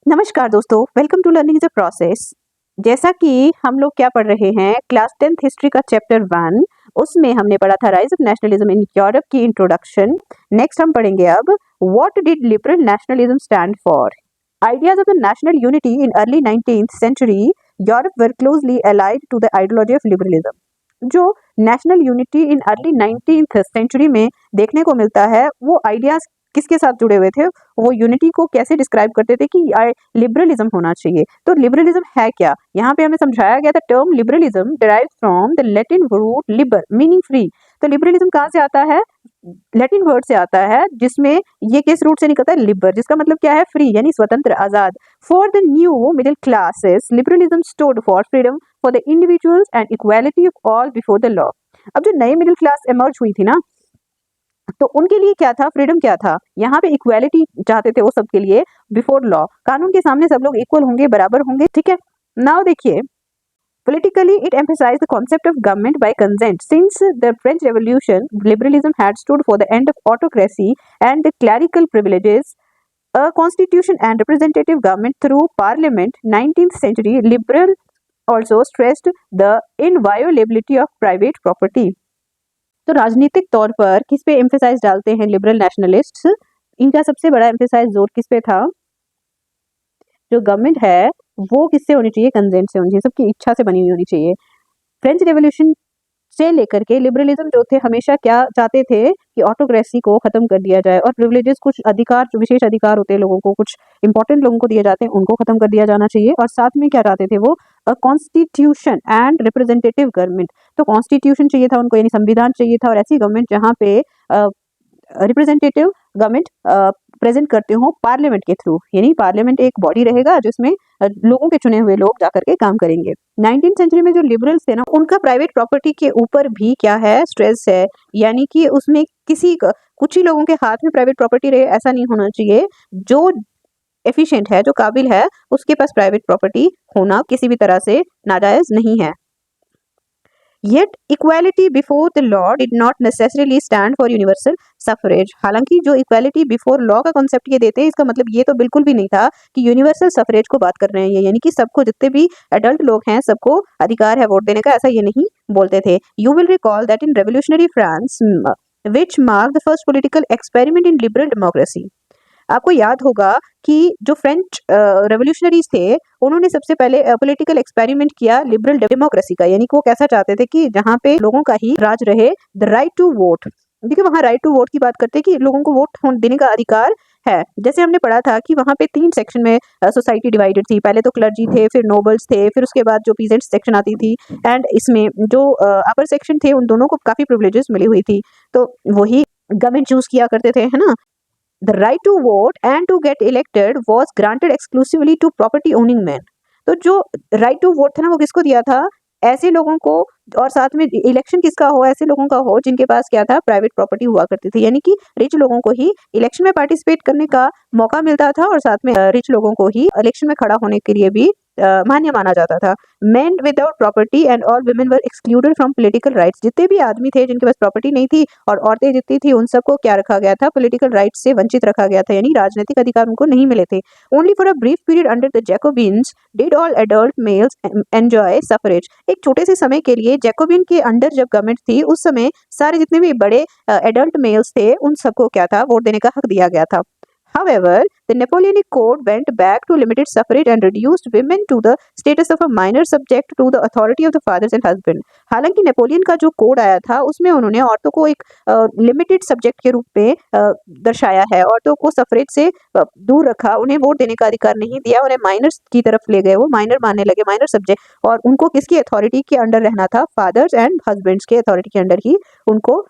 नमस्कार दोस्तों, welcome to learning is a process. जैसा कि हम लोग क्या पढ़ रहे हैं, क्लास 10th हिस्ट्री का चैप्टर 1, उसमें हमने पढ़ा था rise of nationalism in Europe की इंट्रोडक्शन। नेक्स्ट हम पढ़ेंगे अब what did liberal nationalism stand for. Ideas of the national unity in early 19th century Europe were closely allied to the ideology of liberalism. जो national unity in early 19th century में देखने को मिलता है, वो आइडियाज किसके साथ जुड़े हुए थे, वो यूनिटी को कैसे डिस्क्राइब करते थे कि लिबरलिज्म होना चाहिए। तो लिबरलिज्म है क्या, यहाँ पे हमें समझाया गया था। Term liberalism derives from the Latin root liber meaning free. तो लिबरलिज्म कहाँ से आता है? लैटिन वर्ड से आता है, जिसमें ये किस रूट से निकलता है? लिबर, जिसका मतलब क्या है? फ्री, यानी स्वतंत्र, आजाद। For the new middle classes liberalism stood for freedom for the individuals and equality of all before the law. अब जो नई मिडिल क्लास इमर्ज हुई थी ना, तो उनके लिए क्या था? फ्रीडम क्या था? यहाँ पे इक्वालिटी चाहते थे वो सबके लिए, बिफोर लॉ, कानून के सामने सब लोग इक्वल होंगे, बराबर होंगे। ठीक है, नाउ देखिए, politically it emphasized the concept of government by consent. Since the French Revolution, liberalism had stood for the end of autocracy and the clerical privileges, a constitution and representative government through parliament. 19th century liberal also stressed the inviolability of private property. तो राजनीतिक तौर पर किस पे emphasise डालते हैं liberal nationalists? इनका सबसे बड़ा एम्फेसाइज जोर किस पे था? जो गवर्नमेंट है वो किससे होनी चाहिए? कंसेंट से होनी चाहिए, सबकी इच्छा से बनी हुई होनी चाहिए। फ्रेंच रेवोल्यूशन से लेकर के लिबरलिज्म जो थे, हमेशा क्या चाहते थे कि ऑटोक्रेसी को खत्म कर दिया जाए, और प्रिविलेजेस, कुछ अधिकार, जो विशेष अधिकार होते हैं लोगों को, कुछ इंपॉर्टेंट लोगों को दिए जाते हैं, उनको खत्म कर दिया जाना चाहिए। और साथ में क्या चाहते थे वो? Constitution and representative government. तो कॉन्स्टिट्यूशन चाहिए था उनको, यानी संविधान चाहिए था, और ऐसी गवर्नमेंट जहाँ पे रिप्रेजेंटेटिव गवर्नमेंट प्रेजेंट करते हो पार्लियामेंट के थ्रू, यानी पार्लियामेंट एक बॉडी रहेगा जिसमें लोगों के चुने हुए लोग जाकर के काम करेंगे। 19th सेंचुरी में जो लिबरल्स थे ना, उनका प्राइवेट प्रॉपर्टी के ऊपर भी क्या है? स्ट्रेस है, यानी कि उसमें कुछ ही लोगों के हाथ में प्राइवेट प्रॉपर्टी रहे, ऐसा नहीं होना चाहिए। जो एफिशिएंट है, जो काबिल है, उसके पास प्राइवेट प्रॉपर्टी होना किसी भी तरह से नाजायज नहीं है। Yet equality before the law did not necessarily stand for universal suffrage. हालांकि जो equality before law का concept ये देते हैं, इसका मतलब ये तो बिल्कुल भी नहीं था कि universal suffrage को बात कर रहे हैं ये, यानी कि सबको, जितने भी adult लोग हैं, सबको अधिकार है वोट देने का, ऐसा ये नहीं बोलते थे। You will recall that in revolutionary France, which marked the first political experiment in liberal democracy. आपको याद होगा कि जो फ्रेंच रेवोल्यूशनरीज थे, उन्होंने सबसे पहले पॉलिटिकल एक्सपेरिमेंट किया लिबरल डेमोक्रेसी का, यानी कि वो कैसा चाहते थे कि जहाँ पे लोगों का ही राज रहे, द राइट टू वोट। देखिए, वहाँ राइट टू वोट की बात करते हैं कि लोगों को वोट देने का अधिकार है। जैसे हमने पढ़ा था कि वहाँ पे 3 सेक्शन में सोसाइटी डिवाइडेड थी। पहले तो क्लर्जी थे, फिर नोबल्स थे, फिर उसके बाद जो पीजेंट सेक्शन आती थी, एंड इसमें जो अपर सेक्शन थे, उन दोनों को काफी प्रिविलेजेस मिली हुई थी। तो वही गवर्नमेंट चूज किया करते थे, है ना। The right to vote and to get elected was granted exclusively to property owning men. तो जो right to vote था ना, वो किसको दिया था? ऐसे लोगों को, और साथ में इलेक्शन किसका हो? ऐसे लोगों का हो जिनके पास क्या था? प्राइवेट प्रॉपर्टी हुआ करती थी, यानी कि रिच लोगों को ही इलेक्शन में पार्टिसिपेट करने का मौका मिलता था, और साथ में रिच लोगों को ही इलेक्शन में खड़ा होने के लिए भी मान्य माना जाता था। Men without property and all women were excluded from political rights. जितने भी आदमी थे जिनके पास प्रॉपर्टी नहीं थी, और औरतें जितनी थी, उन सबको क्या रखा गया था? पॉलिटिकल राइट्स से वंचित रखा गया था, यानी राजनीतिक अधिकार उनको नहीं मिले थे। Only for a brief period under the Jacobins did all adult males enjoy suffrage. एक छोटे से समय के लिए जैकोबिन के अंडर जब गवर्नमेंट थी, उस समय सारे जितने भी बड़े एडल्ट मेल्स थे, उन सबको क्या था? वोट देने का हक दिया गया था। However, the Napoleonic Code went back to limited suffrage and reduced women to the status of a minor subject to the authority of the fathers and husband. हालांकि नेपोलियन का जो कोड आया था, उसमें उन्होंने औरतों को एक लिमिटेड सब्जेक्ट के रूप में दर्शाया है। औरतों को सफरेज से दूर रखा, उन्हें वोट देने का अधिकार नहीं दिया, उन्हें माइनर्स की तरफ ले गए, वो माइनर मानने लगे, माइनर सब्जेक्ट, और उनको किसकी अथॉरिटी के अंडर रहना था? फादर्स एंड हस्बैंड्स के अथॉरिटी के अंडर ही उनको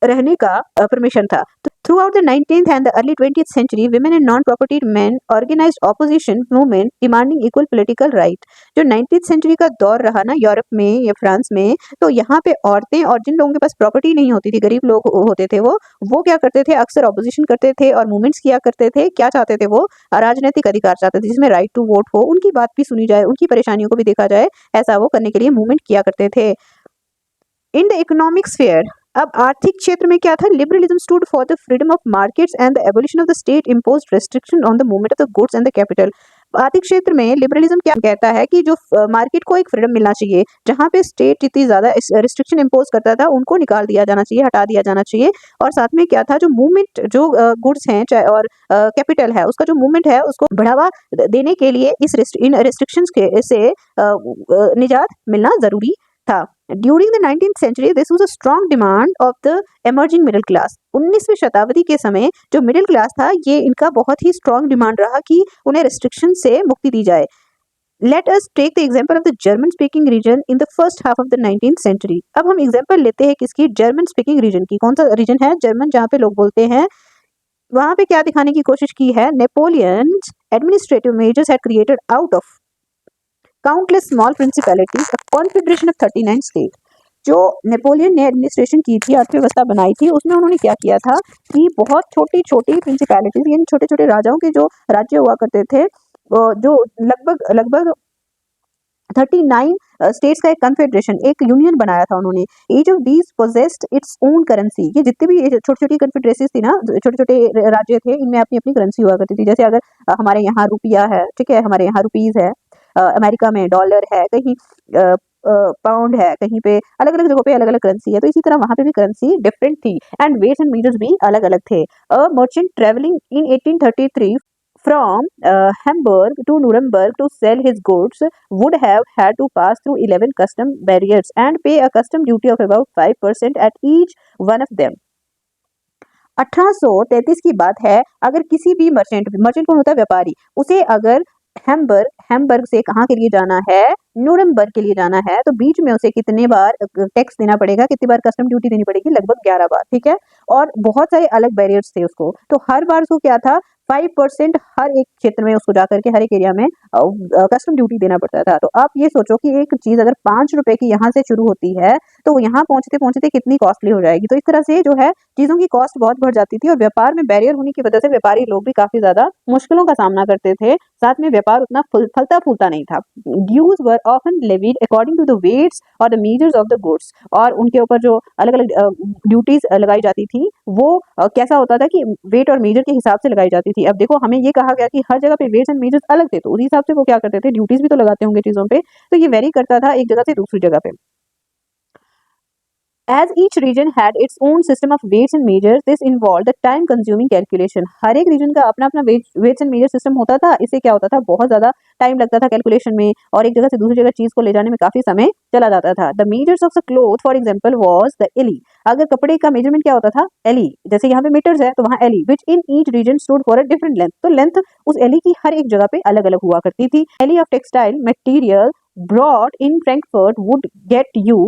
रहने का परमिशन था। तो throughout the 19th and the early 20th century, women and non-propertied men organized opposition movement demanding equal political right. जो 19th century का दौर रहा ना यूरोप में या फ्रांस में, तो यहाँ पे औरतें और जिन लोगों के पास प्रॉपर्टी नहीं होती थी, गरीब लोग होते थे, वो क्या करते थे? अक्सर ऑपोजिशन करते थे और मूवमेंट्स किया करते थे। क्या चाहते थे वो? राजनीतिक अधिकार चाहते थे, जिसमें राइट टू वोट हो, उनकी बात भी सुनी जाए, उनकी परेशानियों को भी देखा जाए, ऐसा वो करने के लिए मूवमेंट किया करते थे। इन द इकोनॉमिक स्फीयर, अब आर्थिक क्षेत्र में क्या था? Liberalism stood for the freedom of markets and the abolition of the state imposed restriction on the movement of the goods and the capital. आर्थिक क्षेत्र में लिबरलिज्म क्या कहता है कि जो मार्केट को एक फ्रीडम मिलना चाहिए, जहाँ पे स्टेट जितनी ज्यादा रिस्ट्रिक्शन इम्पोज करता था उनको निकाल दिया जाना चाहिए, हटा दिया जाना चाहिए। और साथ में क्या था, जो मूवमेंट, जो गुड्स हैं चाहे और कैपिटल है, उसका जो मूवमेंट है उसको बढ़ावा देने के लिए इन रिस्ट्रिक्शंस के से निजात मिलना जरूरी था। During the 19th century this was a strong demand of the emerging middle class। 19वीं शताब्दी के समय जो मिडिल क्लास था, ये इनका बहुत ही स्ट्रॉन्ग डिमांड रहा कि उन्हें रिस्ट्रिक्शन से मुक्ति दी जाए। Let us take the example of the German speaking region in the first half of the 19th century। अब हम एग्जांपल लेते हैं किसकी, जर्मन स्पीकिंग रीजन की। कौन सा रीजन है? जर्मन, जहाँ पे लोग बोलते हैं। वहां पे क्या दिखाने की कोशिश की है, Napoleon's administrative measures had created out of countless small principalities a confederation of 39 state. जो नेपोलियन ने एडमिनिस्ट्रेशन की थी, अर्थव्यवस्था बनाई थी, उसमें उन्होंने क्या किया था कि बहुत छोटी छोटी प्रिंसिपैलिटीज, यानी छोटे छोटे राजाओं के जो राज्य हुआ करते थे, जो लगभग लगभग 39 स्टेट्स का एक कन्फेडरेशन, एक यूनियन बनाया था उन्होंने। Each of these possessed its own currency. ये जितने भी छोटी छोटी कन्फेडरेसीज थी ना, छोटे छोटे राज्य थे, इनमें अपनी अपनी करेंसी हुआ करती थी। जैसे अगर हमारे यहाँ रुपया है, ठीक है, हमारे यहाँ रुपीज है, अमेरिका में डॉलर है, कहीं पाउंड है, कहीं पे अलग अलग जगहों पे अलग अलग करेंसी है, तो इसी तरह वहां पे भी करेंसी डिफरेंट थी एंड वेट्स एंड मीजर्स भी अलग अलग थे। A merchant travelling in 1833 from Hamburg to Nuremberg to sell his goods would have had to pass through 11 custom barriers and pay a custom duty of about 5% at each one of them। 1833 की बात है। अगर किसी भी merchant कौन होता है? व्यापारी। उसे अगर हैम्बर्ग से कहाँ के लिए जाना है? न्यूरमबर्ग के लिए जाना है, तो बीच में उसे कितने बार टैक्स देना पड़ेगा, कितनी बार कस्टम ड्यूटी देनी पड़ेगी? लगभग 11 बार, ठीक है। और बहुत सारे अलग बैरियर्स थे उसको, तो हर बार उसको क्या था, 5% हर एक क्षेत्र में उसको जाकर के हर एक एरिया में कस्टम ड्यूटी देना पड़ता था। तो आप ये सोचो कि एक चीज अगर 5 रुपए की यहाँ से शुरू होती है, तो यहाँ पहुंचते पहुंचते कितनी कॉस्टली हो जाएगी। तो इस तरह से जो है चीजों की कॉस्ट बहुत बढ़ जाती थी, और व्यापार में बैरियर होने की वजह से व्यापारी लोग भी काफी ज्यादा मुश्किलों का सामना करते थे। साथ में व्यापार उतना फलता फूलता नहीं था। Duties were often levied according to the weights और the measures of the goods. और उनके ऊपर जो अलग अलग ड्यूटीज लगाई जाती थी, वो कैसा होता था कि वेट और मेजर के हिसाब से लगाई जाती थी। अब देखो, हमें ये कहा गया कि हर जगह पे वेट्स एंड मेजर्स अलग थे, तो उस हिसाब से वो क्या करते थे, ड्यूटीज भी तो लगाते होंगे चीजों पे, तो ये वेरी करता था एक जगह से दूसरी जगह पे। As each region had its own system of weights and measures, this involved the time-consuming calculation। हर एक रीजन का अपना अपना weights and measure system होता था। इससे क्या होता था, बहुत ज्यादा टाइम लगता था कैलकुलेशन में, और एक जगह से दूसरी जगह चीज को ले जाने में काफी समय चला जाता था। The measures of the cloth, for example, was the elli। अगर कपड़े का मेजरमेंट क्या होता था? elli। जैसे यहाँ पे मीटर्स है, तो वहाँ elli, which in each region stood for a different length। तो लेंथ उस elli की हर एक जगह पे अलग अलग हुआ करती थी। elli of textile material brought in Frankfurt would get you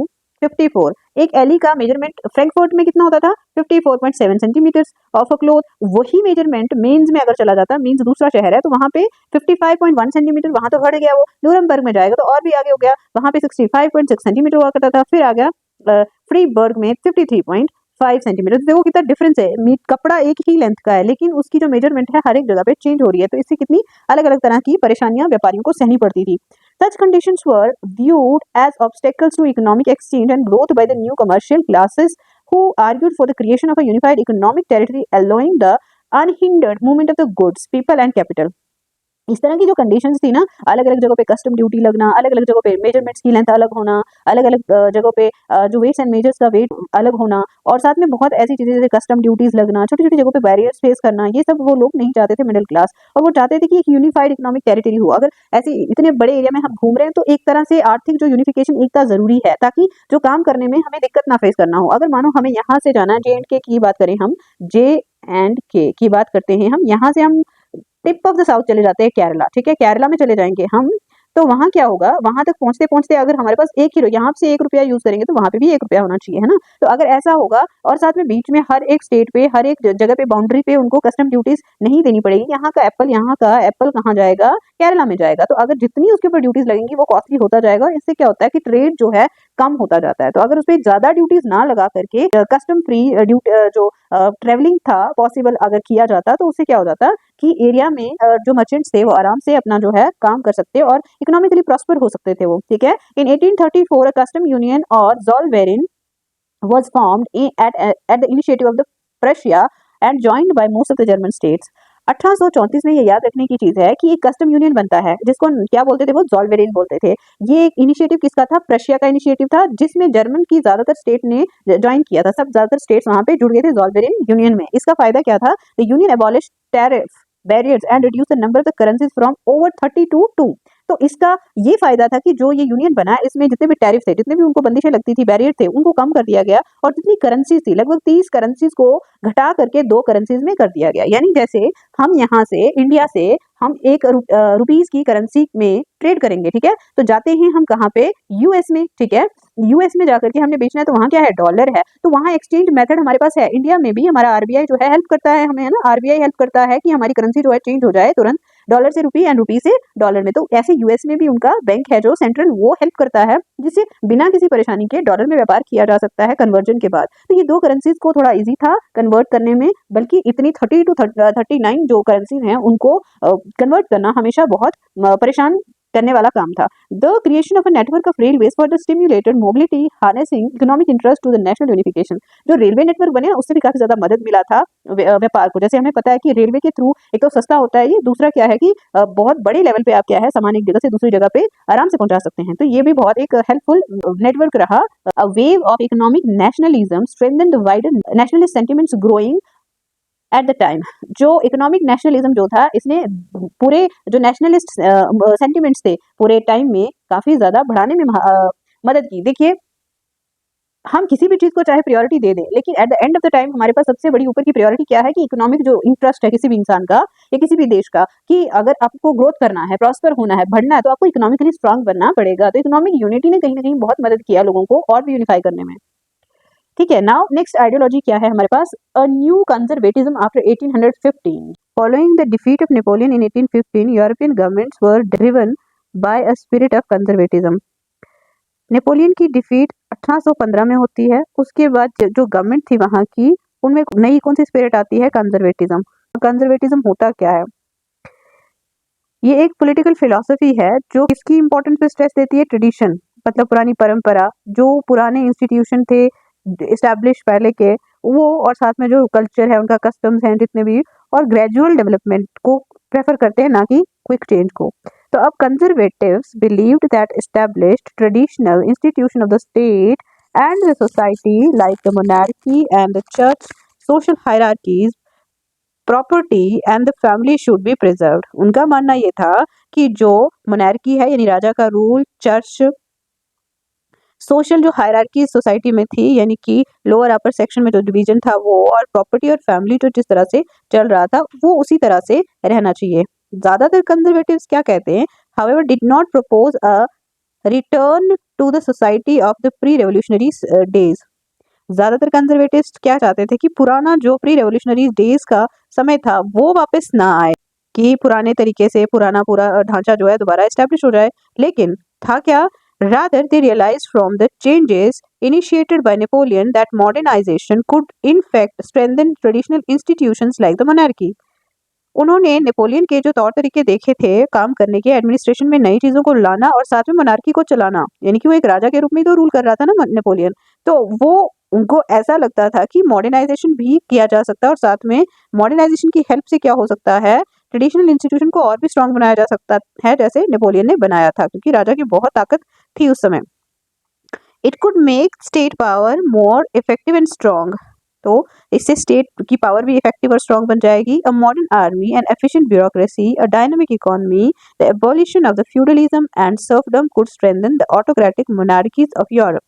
54। एक एली का मेजरमेंट फ्रैंकफर्ट में कितना होता था? 54.7 सेंटीमीटर ऑफ अ क्लोथ। वही मेजरमेंट मेंस में अगर चला जाता, मींस दूसरा शहर है, तो वहां पे 55.1 सेंटीमीटर, वहां तो बढ़ गया। वो न्यूरमबर्ग में जाएगा तो और भी आगे हो गया, वहां पे 65.6 सेंटीमीटर हुआ करता था। फिर आ गया फ्रीबर्ग में 53.5 सेंटीमीटर। देखो कितना डिफरेंस है। कपड़ा एक ही लेंथ का है, लेकिन उसकी जो मेजरमेंट है हर एक जगह पे चेंज हो रही है, तो इससे कितनी अलग अलग तरह की परेशानियां व्यापारियों को सहनी पड़ती थी। Such conditions were viewed as obstacles to economic exchange and growth by the new commercial classes, who argued for the creation of a unified economic territory allowing the unhindered movement of the goods, people and capital। इस तरह की जो conditions थी ना, अलग अलग जगहों पे कस्टम ड्यूटी लगना, अलग अलग जगहों पे मेजरमेंट्स की लेंथ अलग होना, अलग अलग जगहों पे जो वेट्स एंड मेजर्स का वेट अलग होना, और साथ में बहुत ऐसी चीजें जैसे कस्टम ड्यूटीज लगना, छोटी छोटी जगहों पे बैरियर्स फेस करना, ये सब वो लोग नहीं चाहते थे मिडिल क्लास। और वो चाहते थे कि एक यूनिफाइड इकोनॉमिक टेरिटरी हो। अगर ऐसे इतने बड़े एरिया में हम घूम रहे हैं, तो एक तरह से आर्थिक जो यूनिफिकेशन एकता जरूरी है, ताकि जो काम करने में हमें दिक्कत ना फेस करना हो। अगर मानो हमें यहाँ से जाना है, J&K की बात करें हम, J&K की बात करते हैं हम, यहाँ से हम टिप ऑफ द साउथ चले जाते हैं केरला, ठीक है, केरला में चले जाएंगे हम, तो वहां क्या होगा, वहां तक पहुंचते पहुंचते अगर हमारे पास 1 किलो, यहाँ से 1 रुपया यूज करेंगे, तो वहां पे भी 1 रुपया होना चाहिए, है ना। तो अगर ऐसा होगा, और साथ में बीच में हर एक स्टेट पे, हर एक जगह पे बाउंड्री पे उनको कस्टम ड्यूटीज नहीं देनी पड़ेगी। यहाँ का एप्पल कहाँ जाएगा? केरला में जाएगा। तो अगर जितनी उसके ऊपर ड्यूटीज लगेंगी, वो कॉस्टली होता जाएगा। इससे क्या होता है कि ट्रेड जो है कम होता जाता है। तो अगर उस पर ज्यादा ड्यूटीज ना लगा करके कस्टम फ्री जो ट्रेवलिंग था पॉसिबल अगर किया जाता, तो उससे क्या हो जाता कि एरिया में जो मर्चेंट्स थे वो आराम से अपना जो है काम कर सकते और इकोनॉमिकली प्रॉस्पर हो सकते थे वो, ठीक है। इन 1834 a custom union or Zollverein was formed at the initiative of the Prussia and joined by most of the German states। 1834 में ये याद रखने की चीज है कि एक कस्टम यूनियन बनता है जिसको क्या बोलते थे, वो ज़ॉल्वेरिन बोलते थे। ये एक इनिशिएटिव किसका था? प्रशिया का इनिशिएटिव था, जिसमें जर्मन की ज्यादातर स्टेट ने ज्वाइन किया था। सब ज्यादातर स्टेट्स वहां पे जुड़ गए थे ज़ॉल्वेरिन यूनियन में। इसका फायदा क्या था? The union abolish tariff barriers and reduce the number of the currencies from over 30 to 2। तो इसका ये फायदा था कि जो ये यूनियन बना, इसमें जितने भी टैरिफ थे, जितने भी उनको बंदिशें लगती थी, बैरियर थे, उनको कम कर दिया गया और जितनी करेंसीज थी, लगभग 30 करेंसीज को घटा करके 2 करेंसीज में कर दिया गया। यानी जैसे हम यहाँ से इंडिया से हम एक रुपीस की करेंसी में ट्रेड करेंगे, ठीक है, तो जाते हैं हम कहाँ पे? यूएस में, ठीक है। यूएस में जाकर के हमने बेचना है, तो वहाँ क्या है? डॉलर है, तो वहाँ एक्सचेंज मेथड हमारे पास है। इंडिया में भी हमारा आरबीआई जो है हेल्प करता है हमें, है ना, आरबीआई हेल्प करता है कि हमारी करेंसी जो है चेंज हो जाए तुरंत, डॉलर से रुपी एंड रुपी से डॉलर में। तो ऐसे यूएस में भी उनका बैंक है जो सेंट्रल, वो हेल्प करता है, जिससे बिना किसी परेशानी के डॉलर में व्यापार किया जा सकता है कन्वर्जन के बाद। तो ये 2 करेंसीज को थोड़ा इजी था कन्वर्ट करने में, बल्कि इतनी 30 टू 39 जो करेंसीज हैं उनको कन्वर्ट करना हमेशा बहुत परेशान करने वाला काम था। The creation of a network of railways for the stimulated mobility harnessing economic interest to the national unification. जो रेलवे नेटवर्क बने ना, उससे भी काफी ज्यादा मदद मिला था व्यापार को। जैसे हमें पता है कि रेलवे के थ्रू एक तो सस्ता होता है ये, दूसरा क्या है कि बहुत बड़े लेवल पे आप क्या है सामान एक जगह से दूसरी जगह पे आराम से पहुंचा सकते हैं। तो ये भी बहुत एक हेल्पफुल नेटवर्क रहा। A wave of economic nationalism strengthen the wider nationalist sentiments growing at the time. जो इकोनॉमिक नेशनलिज्म जो था, इसने पूरे जो नेशनलिस्ट सेंटिमेंट्स थे पूरे टाइम में काफी ज्यादा बढ़ाने में मदद की। देखिए, हम किसी भी चीज को चाहे प्रायोरिटी दे दें, लेकिन at the end of the time हमारे पास सबसे बड़ी ऊपर की प्रायोरिटी क्या है कि इकोनॉमिक जो इंटरेस्ट है किसी भी इंसान का या किसी भी देश का, कि अगर आपको ग्रोथ करना है, प्रॉस्पर होना है, बढ़ना है, तो आपको इकोनॉमिकली स्ट्रांग बनना पड़ेगा। तो इकोनॉमिक यूनिटी ने कहीं ना कहीं बहुत मदद किया लोगों को और भी यूनिफाई करने में। ठीक है, नाउ नेक्स्ट आइडियोलॉजी क्या है हमारे पास? A new conservatism after 1815। Following the defeat of Napoleon in 1815, European governments were driven by a spirit of conservatism. Napoleon की डिफीट 1815 में होती है। उसके बाद जो गवर्नमेंट थी वहां की, उनमें नई कौन सी स्पिरिट आती है? कंजर्वेटिज्म। कंजर्वेटिज्म होता क्या है? ये एक पॉलिटिकल फिलॉसफी है जो इसकी इंपॉर्टेंस पे स्ट्रेस देती है ट्रेडिशन, मतलब पुरानी परंपरा, जो पुराने इंस्टीट्यूशन थे इस्टेब्लिश पहले के, वो, और साथ में जो कल्चर है उनका, कस्टम्स हैं जितने भी, और ग्रेजुअल डेवलपमेंट को प्रेफर करते हैं, ना कि क्विक चेंज को। तो अब conservatives believed that established traditional institution of the state and the society like the monarchy and the church, social hierarchies, property and the family should be preserved. उनका मानना ये था कि जो मोनार्की है यानी राजा का रूल, चर्च, सोशल जो हायरार्की सोसाइटी में थी यानी कि लोअर अपर सेक्शन में जो डिवीजन था वो, और प्रॉपर्टी और फैमिली जो जिस तरह से चल रहा था वो उसी तरह से रहना चाहिए। ज्यादातर कंजर्वेटिव्स क्या कहते हैं? However did not propose a return to the society of the pre revolutionary days. ज्यादातर कंजर्वेटिव्स क्या चाहते थे कि पुराना जो प्री रेवोल्यूशनरी डेज का समय था वो वापस ना आए, कि पुराने तरीके से पुराना पूरा ढांचा जो है दोबारा एस्टेब्लिश हो जाए। लेकिन था क्या? Rather, they realized from the changes initiated by Napoleon that modernization could in fact strengthen traditional institutions like the monarchy. उन्होंने नेपोलियन के जो तौर तरीके देखे थे काम करने के, एडमिनिस्ट्रेशन में नई चीजों को लाना और साथ में मोनार्की को चलाना, यानी कि वो एक राजा के रूप में तो रूल कर रहा था ना नेपोलियन, तो वो उनको ऐसा लगता था कि मॉडर्नाइजेशन भी किया जा सकता है, और साथ में मॉडर्नाइजेशन की हेल्प से क्या हो सकता है, ट्रेडिशनल इंस्टीट्यूशन को और भी स्ट्रांग बनाया जा सकता है, जैसे नेपोलियन ने बनाया था, क्योंकि राजा की बहुत ताकत थी उस समय। It could make state power more effective and strong. तो इससे स्टेट की पावर भी इफेक्टिव और स्ट्रांग बन जाएगी। A modern army and efficient bureaucracy, a dynamic economy, the abolition of the feudalism and serfdom could strengthen the autocratic monarchies of Europe.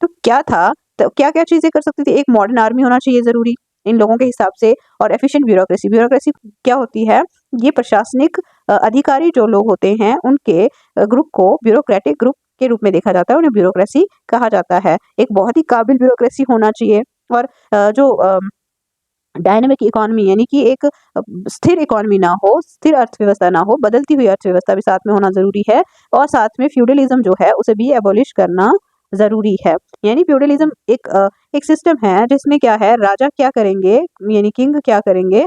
तो क्या था? तो क्या क्या चीजें कर सकती थी? एक मॉडर्न आर्मी होना चाहिए जरूरी इन लोगों के हिसाब से, और एफिशिएंट ब्यूरोक्रेसी। ब्यूरोक्रेसी क्या होती है? ये प्रशासनिक अधिकारी जो लोग होते हैं उनके ग्रुप को ब्यूरोक्रेटिक ग्रुप के रूप में देखा जाता है, उन्हें ब्यूरोक्रेसी कहा जाता है। एक बहुत ही काबिल ब्यूरोक्रेसी होना चाहिए, और जो डायनेमिक इकोनॉमी यानी कि एक स्थिर इकोनॉमी ना हो, स्थिर अर्थव्यवस्था ना हो, बदलती हुई अर्थव्यवस्था भी साथ में होना जरूरी है, और साथ में फ्यूडलिज्म जो है उसे भी एबॉलिश करना जरूरी है। यानी फ्यूडलिज्म एक सिस्टम है जिसमें क्या है, राजा क्या करेंगे यानी किंग क्या करेंगे,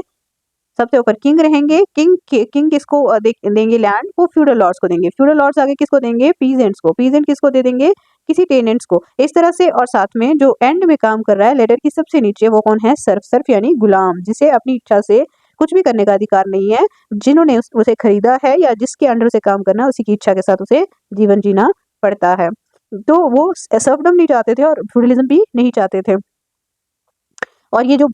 सबसे ऊपर किंग रहेंगे। किंग किसको देंगे लैंड? वो फ्यूडल लॉर्ड्स को देंगे। फ्यूडल लॉर्ड्स आगे किसको देंगे? पीजेंट्स को। पीजेंट किसको दे देंगे? किसी टेनेंट्स को। इस तरह से, और साथ में जो एंड में काम कर रहा है लेडर की सबसे नीचे, वो कौन है? सर्फ। सर्फ यानी गुलाम, जिसे अपनी इच्छा से कुछ भी करने का अधिकार नहीं है। जिन्होंने उसे खरीदा है या जिसके अंडर उसे काम करना है, उसी की इच्छा के साथ उसे जीवन जीना पड़ता है। तो वो सर्वडम नहीं चाहते थे और फ्यूडलिज्म भी नहीं चाहते थे। और ये जो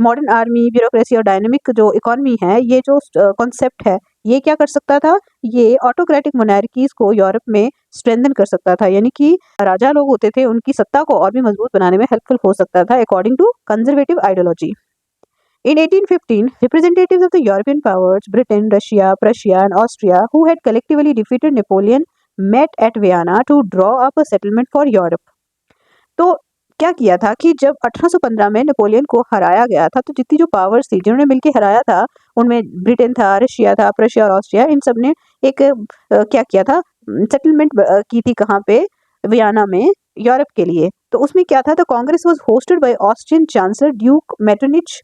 मॉडर्न आर्मी, ब्यूरोक्रेसी और डायनेमिक जो इकोनॉमी है, ये जो कॉन्सेप्ट है, ये क्या कर सकता था, ये ऑटोक्रेटिक मोनार्कीज को यूरोप में स्ट्रेंथन कर सकता था, यानी कि राजा लोग होते थे, उनकी सत्ता को और भी मजबूत बनाने में हेल्पफुल हो सकता था according to conservative ideology. In 1815, representatives of the European powers, Britain, Russia, Prussia, and Austria, who had collectively defeated Napoleon, met at Vienna to draw up a settlement for Europe. तो क्या किया था कि जब 1815 में नेपोलियन को हराया गया था, तो जितनी जो पावर्स थी जिन्होंने मिलकर हराया था, उनमें ब्रिटेन था, रशिया था, प्रशिया और ऑस्ट्रिया, इन सब ने एक क्या किया था, सेटलमेंट की थी कहाँ पे, वियना में, यूरोप के लिए। तो उसमें क्या था, the Congress was hosted by Austrian chancellor Duke Metternich.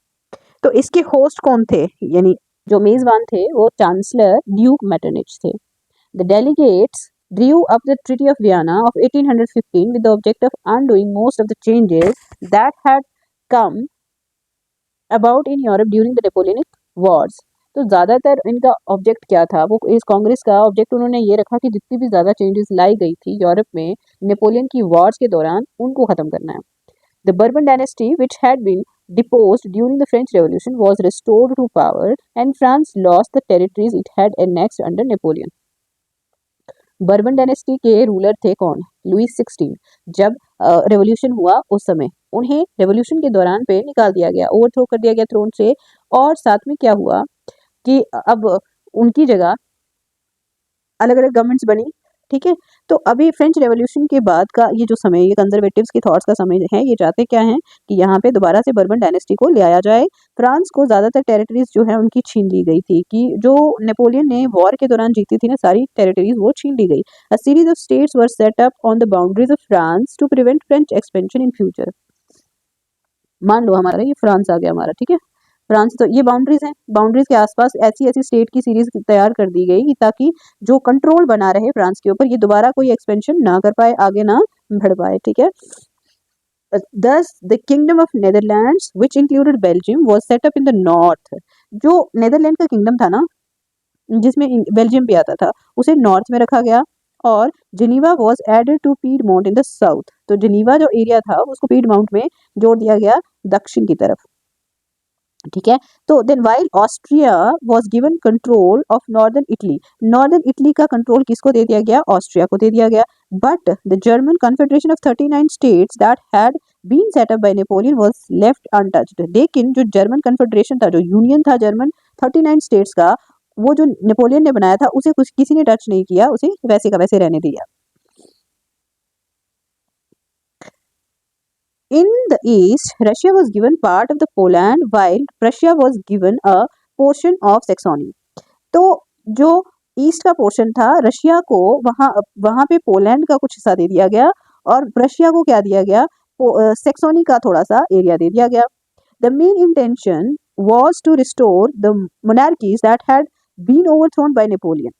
तो इसके होस्ट कौन थे, यानी जो मेजबान थे वो चांसलर ड्यूक मेटरनिच थे। The delegates drew up the Treaty of Vienna of 1815 with the object of undoing most of the changes that had come about in Europe during the Napoleonic Wars. तो ज़्यादातर इनका ऑब्जेक्ट क्या था, वो इस कांग्रेस का object उन्होंने ये रखा कि जितनी भी ज़्यादा चेंजेस लाई गई थी यूरोप में नेपोलियन की वॉर्स के दौरान, उनको ख़त्म करना है। The Bourbon dynasty, which had been deposed during the French Revolution, was restored to power, and France lost the territories it had annexed under Napoleon. Bourbon dynasty के रूलर थे कौन, लुईस 16। जब रेवोल्यूशन हुआ उस समय उन्हें रेवोल्यूशन के दौरान पे निकाल दिया गया, ओवरथ्रो कर दिया गया थ्रोन से। और साथ में क्या हुआ कि अब उनकी जगह अलग अलग गवर्नमेंट्स बनी, ठीक है। तो अभी फ्रेंच रेवोल्यूशन के बाद का ये जो समय, ये कंजर्वेटिव्स के थॉट्स का समय है, ये चाहते क्या हैं कि यहाँ पे दोबारा से बर्बन डायनेस्टी को ले आया जाए। फ्रांस को ज़्यादातर टेरिटरीज जो है उनकी छीन ली गई थी, कि जो नेपोलियन ने वॉर के दौरान जीती थी ना सारी टेरिटरीज, वो छीन ली गई। A series of states were set up on the boundaries of France to prevent French expansion in future. मान लो हमारा ये फ्रांस आ गया हमारा, ठीक है, फ्रांस, तो ये बाउंड्रीज हैं, बाउंड्रीज के आसपास ऐसी ऐसी स्टेट की सीरीज तैयार कर दी गई ताकि जो कंट्रोल बना रहे फ्रांस के ऊपर, ये दोबारा कोई एक्सपेंशन ना कर पाए, आगे ना बढ़ पाए, ठीक है। Thus, the kingdom of Netherlands, which included Belgium, was set up in the north. जो नेदरलैंड का किंगडम था ना, जिसमें बेल्जियम भी आता था, उसे नॉर्थ में रखा गया। और Geneva was added to Piedmont in the south. तो जिनीवा जो एरिया था उसको पीडमाउंट में जोड़ दिया गया दक्षिण की तरफ, ठीक है। तो then while Austria was given control of northern Italy, northern Italy का कंट्रोल किसको दे दिया गया, ऑस्ट्रिया को दे दिया गया। But the German confederation of 39 states that had been set up by Napoleon was left untouched. लेकिन जो जर्मन कन्फेडरेशन था, जो यूनियन था जर्मन 39 स्टेट्स का, वो जो नेपोलियन ने बनाया था, उसे कुछ किसी ने टच नहीं किया, उसे वैसे का वैसे रहने दिया। In the east, Russia was given part of the Poland, while Prussia was given a portion of Saxony. तो जो ईस्ट का पोर्शन था रशिया को, वहाँ पे पोलैंड का कुछ हिस्सा दे दिया गया, और प्रशिया को क्या दिया गया, सेक्सोनी का थोड़ा सा एरिया दे दिया गया। The main intention was to restore the monarchies that had been overthrown by Napoleon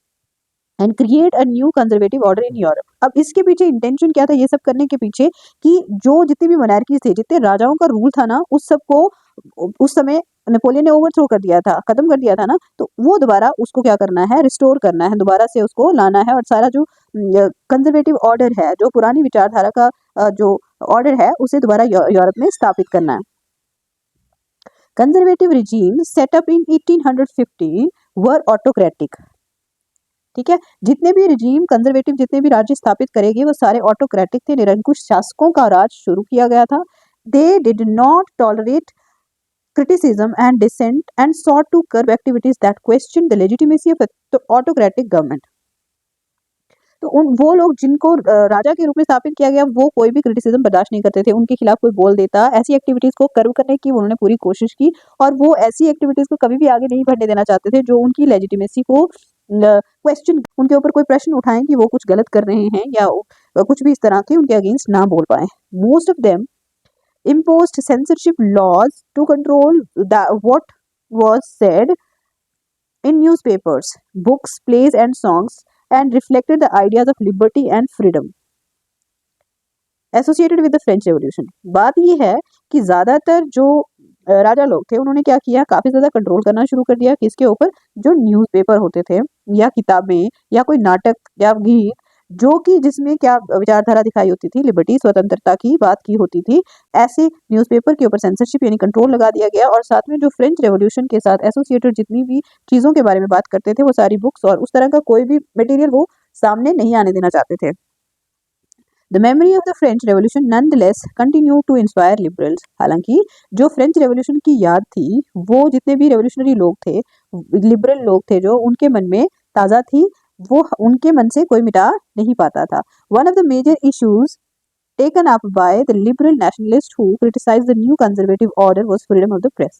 and create a new conservative order in Europe. अब इसके पीछे इंटेंशन क्या था, ये सब करने के पीछे, कि जो जितने भी मोनार्कीज थे, जितने राजाओं का रूल था ना, उस सबको उस समय नेपोलियन ने ओवरथ्रो कर दिया था, खत्म कर दिया था ना, तो वो दोबारा उसको क्या करना है, रिस्टोर करना है, दोबारा से उसको लाना है, और सारा जो कंजर्वेटिव ऑर्डर है, जो पुरानी विचारधारा का जो ऑर्डर है, उसे दोबारा यूरोप में स्थापित करना है। Conservative regime set up in 1815 were autocratic, ठीक है। जितने भी रिजीम कंजर्वेटिव, जितने भी राज्य स्थापित करेंगे, वो सारे ऑटोक्रेटिक थे, निरंकुश शासकों का राज शुरू किया गया था। They did not tolerate criticism and dissent and sought to curb activities that questioned the legitimacy of autocratic government. तो वो लोग जिनको राजा के रूप में स्थापित किया गया, वो कोई भी क्रिटिसिज्म बर्दाश्त नहीं करते थे, उनके खिलाफ कोई बोल देता, ऐसी एक्टिविटीज को कर्व करने की उन्होंने पूरी कोशिश की, और वो ऐसी एक्टिविटीज को कभी भी आगे नहीं बढ़ने देना चाहते थे जो उनकी लेजिटिमेसी को क्वेश्चन, उनके ऊपर कोई प्रश्न उठाएं कि वो कुछ गलत कर रहे हैं या कुछ भी इस तरह के उनके अगेंस्ट ना बोल पाए। Most of them imposed censorship laws to control what was said in newspapers, books, plays and songs, and reflected the ideas of liberty and freedom associated with the French Revolution. बात ये है कि ज़्यादातर जो राजा लोग थे उन्होंने क्या किया, काफी ज्यादा कंट्रोल करना शुरू कर दिया किसके ऊपर, जो न्यूज़पेपर होते थे या किताबें या कोई नाटक या गीत जो कि जिसमें क्या विचारधारा दिखाई होती थी, लिबर्टी स्वतंत्रता की बात की होती थी, ऐसे न्यूज़पेपर के ऊपर सेंसरशिप यानी कंट्रोल लगा दिया गया। और साथ में जो फ्रेंच रेवोल्यूशन के साथ एसोसिएटेड जितनी भी चीजों के बारे में बात करते थे वो सारी बुक्स और उस तरह का कोई भी मटेरियल वो सामने नहीं आने देना चाहते थे। The memory of the French revolution nonetheless continue to inspire liberals. हालांकि जो फ्रेंच रेवोल्यूशन की याद थी वो जितने भी रेवोल्यूशनरी लोग थे, लिबरल लोग थे जो उनके मन में ताज़ा थी, वो उनके मन से कोई मिटा नहीं पाता था। One of the major issues taken up by the liberal nationalists who criticized the new conservative order was freedom of the press।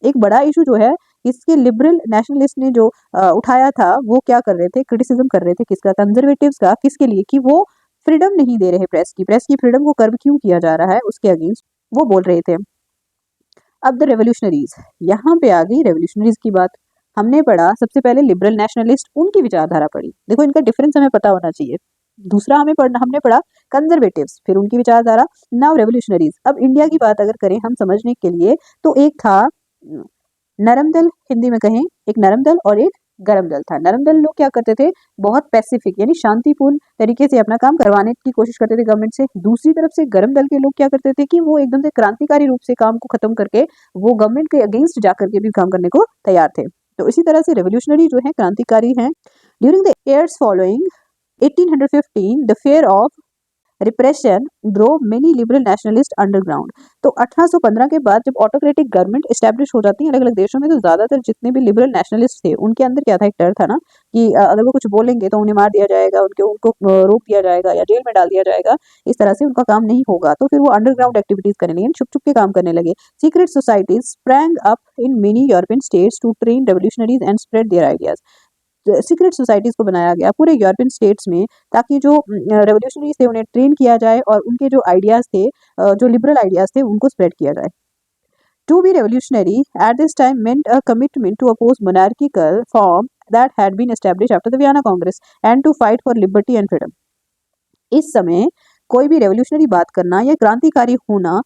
एक बड़ा इशू जो है इसके लिबरल नेशनलिस्ट ने जो उठाया था वो क्या कर रहे थे, क्रिटिसिज्म कर रहे थे किसका, कंजर्वेटिव्स का, किसके लिए कि वो फ्रीडम नहीं दे रहे प्रेस की फ्रीडम को कर्ब क्यों किया जा रहा है उसके अगेंस्ट वो बोल रहे थे। अब द रेवोल्यूशनरीज, यहाँ पे आ गई रेवोल्यूशनरीज की बात। हमने पढ़ा सबसे पहले लिबरल नेशनलिस्ट, उनकी विचारधारा पढ़ी, देखो इनका डिफरेंस हमें पता होना चाहिए। दूसरा हमने पढ़ा कंजर्वेटिव्स, फिर उनकी विचारधारा, नाउ रेवोल्यूशनरीज। अब इंडिया की बात अगर करें हम समझने के लिए तो एक था नरम दल, हिंदी में कहें एक नरम दल और एक गरम दल था। नरम दल लोग क्या करते थे, बहुत पैसिफिक यानी शांतिपूर्ण तरीके से अपना काम करवाने की कोशिश करते थे गवर्नमेंट से। दूसरी तरफ से गरम दल के लोग क्या करते थे कि वो एकदम से क्रांतिकारी रूप से काम को खत्म करके वो गवर्नमेंट के अगेंस्ट जाकर के भी काम करने को तैयार थे। तो इसी तरह से रेवोल्यूशनरी जो है क्रांतिकारी हैं। During the years following 1815 the fear of repression drove many liberal nationalist underground. तो 1815 के बाद जब ऑटोक्रेटिक गवर्नमेंट एस्टेब्लिश हो जाती है अलग अलग देशों में, तो ज्यादातर जितने भी लिबरल नेशनलिस्ट थे उनके अंदर क्या था, एक डर था ना कि अगर वो कुछ बोलेंगे तो उन्हें मार दिया जाएगा, उनको रोक दिया जाएगा या जेल में डाल दिया जाएगा, इस तरह से उनका काम नहीं होगा। तो फिर वो अंडरग्राउंड एक्टिविटीज करने लगे, छुप छुप के काम करने लगे। Secret societies sprang up in many European states to train revolutionaries and spread their ideas. Secret societies को बनाया गया पूरे यूरोपियन स्टेट्स में ताकि जो रेवोल्यूशनरीज थे उन्हें ट्रेन किया जाए और उनके जो आइडियाज थे, जो लिबरल आइडियाज थे उनको स्प्रेड किया जाए। To be revolutionary at this time meant a commitment to oppose monarchical form that had been established after the Vienna Congress and to fight for liberty and freedom। इस समय कोई भी revolutionary बात करना या क्रांतिकारी होना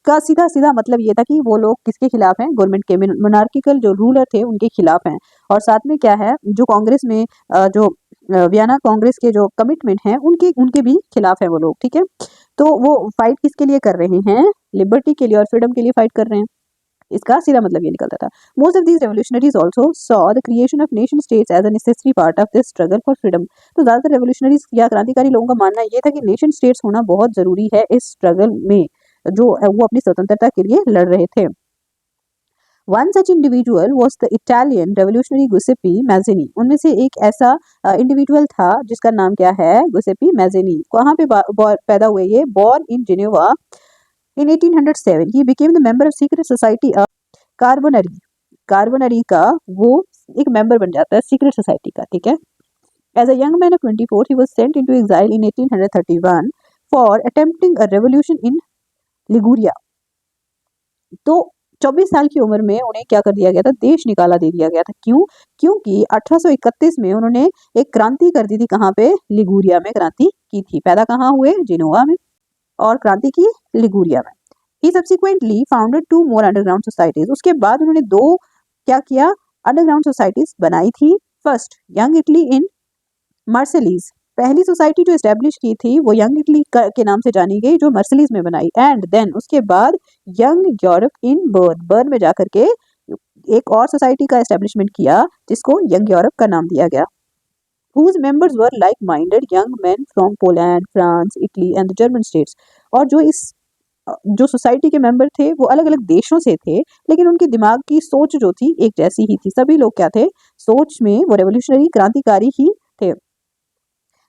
का सीधा सीधा मतलब ये था कि वो लोग किसके खिलाफ हैं, गवर्नमेंट के, मोनार्किकल जो रूलर थे उनके खिलाफ हैं। और साथ में क्या है, जो कांग्रेस में जो वियना कांग्रेस के जो कमिटमेंट हैं उनके उनके भी खिलाफ है वो लोग, ठीक है। तो वो फाइट किसके लिए कर रहे हैं, लिबर्टी के लिए और फ्रीडम के लिए फाइट कर रहे हैं, इसका सीधा मतलब ये निकलता था। Most of these revolutionaries also saw the creation of nation states as a necessary part of this struggle for freedom. तो ज्यादातर रेवोल्यूशनरीज या क्रांतिकारी लोगों का मानना ये था कि नेशन स्टेट्स होना बहुत जरूरी है इस स्ट्रगल में जो वो अपनी स्वतंत्रता के लिए लड़ रहे थे। One such individual was the Italian revolutionary Giuseppe Mazzini। उनमें से एक ऐसा इंडिविजुअल था जिसका नाम क्या है, Giuseppe Mazzini। कहाँ पे पैदा हुए ये, born in Geneva in 1807। He became the member of secret society of Carbonari। Carbonari का वो एक मेंबर बन जाता है सीक्रेट सोसाइटी का, ठीक है। As a young man of 24 he was sent into exile in 1831 for attempting a revolution in Liguria। तो 24 साल की उम्र में उन्हें क्या कर दिया गया था, देश निकाला दे दिया गया था। क्यों, क्योंकि 1831 में उन्होंने एक क्रांति कर दी थी, कहाँ पे, लिगुरिया में क्रांति की थी। पैदा कहाँ हुए, जिनोवा में, और क्रांति की लिगुरिया में। He subsequently founded 2 more underground societies। उसके बाद उन्होंने 2 क्या किया, अंडरग्राउंड सोसाइटीज बनाई थी। फर्स्ट यंग इटली इन मार्सेलीज, पहली सोसाइटी जो एस्टेब्लिश की थी वो यंग इटली के नाम से जानी गई जो मार्सेलीज में बनाई। एंड देन उसके बाद young Europe in burn, burn में जाकर के एक और सोसाइटी का एस्टेब्लिशमेंट किया जिसको यंग यूरोप का नाम दिया गया। whose members were like-minded young men from Poland, France, Italy and the German states। और जो सोसाइटी के मेंबर थे वो अलग अलग देशों से थे, लेकिन उनके दिमाग की सोच जो थी एक जैसी ही थी। सभी लोग क्या थे, सोच में वो रेवोल्यूशनरी क्रांतिकारी ही थे।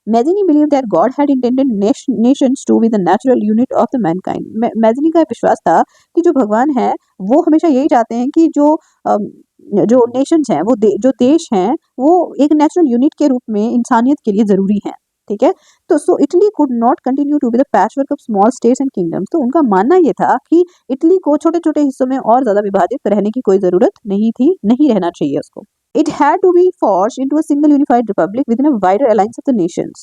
Mazzini believed that God had intended nations to be the natural unit of the mankind। Mazzini का विश्वास था कि जो भगवान है वो हमेशा यही चाहते हैं कि जो नेशंस हैं, वो जो देश हैं वो एक नेचुरल यूनिट के रूप में इंसानियत के लिए जरूरी हैं, ठीक है। तो so Italy could not continue to be the patchwork of small states and kingdoms. तो उनका मानना ये था कि इटली को छोटे छोटे हिस्सों में और ज्यादा विभाजित रहने की कोई जरूरत नहीं थी, नहीं रहना चाहिए उसको। It had to be forged into a single unified republic within a wider alliance of the nations।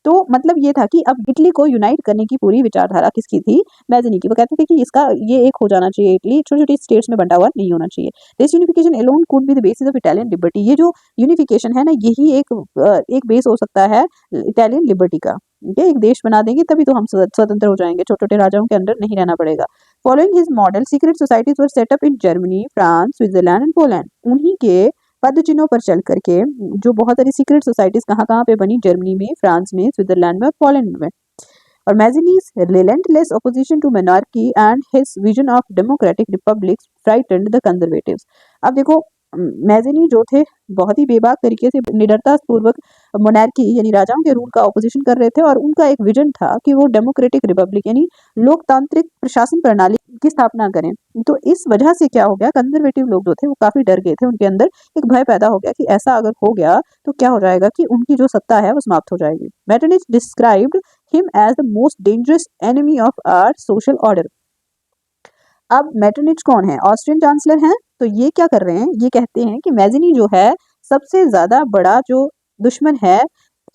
तो मतलब ये था कि अब इटली को यूनाइट करने की पूरी विचारधारा किसकी थी, मैज़नी की। वो कहते थे कि इसका ये एक हो जाना चाहिए, इटली छोटी-छोटी स्टेट्स में बंटा हुआ नहीं होना चाहिए। This unification alone could be the basis of Italian liberty. ये जो यूनिफिकेशन है ना, यही एक बेस हो सकता है इटालियन लिबर्टी का। ठीक है, एक देश बना देंगे तभी तो हम स्वतंत्र हो जाएंगे, छोटे-छोटे राजाओं के अंडर नहीं रहना पड़ेगा। Following his model secret societies were set up in Germany, France, Switzerland and Poland. उन्हीं के पद चिन्हों पर चल करके जो बहुत सारी सीक्रेट सोसाइटीज कहाँ कहाँ पे बनी, जर्मनी में, फ्रांस में, स्विट्जरलैंड में और पोलैंड में। और मैज़नी's relentless opposition to monarchy and his vision of democratic republics frightened the conservatives। अब देखो, मैज़नी जो थे बहुत ही बेबाक तरीके से निडरता पूर्वक मोनार्की यानी राजाओं के रूल का ऑपोजिशन कर रहे थे, और उनका एक विजन था कि वो डेमोक्रेटिक रिपब्लिक यानी लोकतांत्रिक प्रशासन प्रणाली की स्थापना करें। तो इस वजह से क्या हो गया, कंजर्वेटिव लोग जो थे वो काफी डर गए थे, उनके अंदर एक भय पैदा हो गया कि ऐसा अगर हो गया तो क्या हो जाएगा कि उनकी जो सत्ता है वो समाप्त हो जाएगी। मेटरनिच described him as the most dangerous enemy of our social order। अब मेटरनिच कौन है, ऑस्ट्रियन चांसलर हैं। तो ये क्या कर रहे हैं, ये कहते हैं कि मैज़नी जो है सबसे ज्यादा बड़ा जो दुश्मन है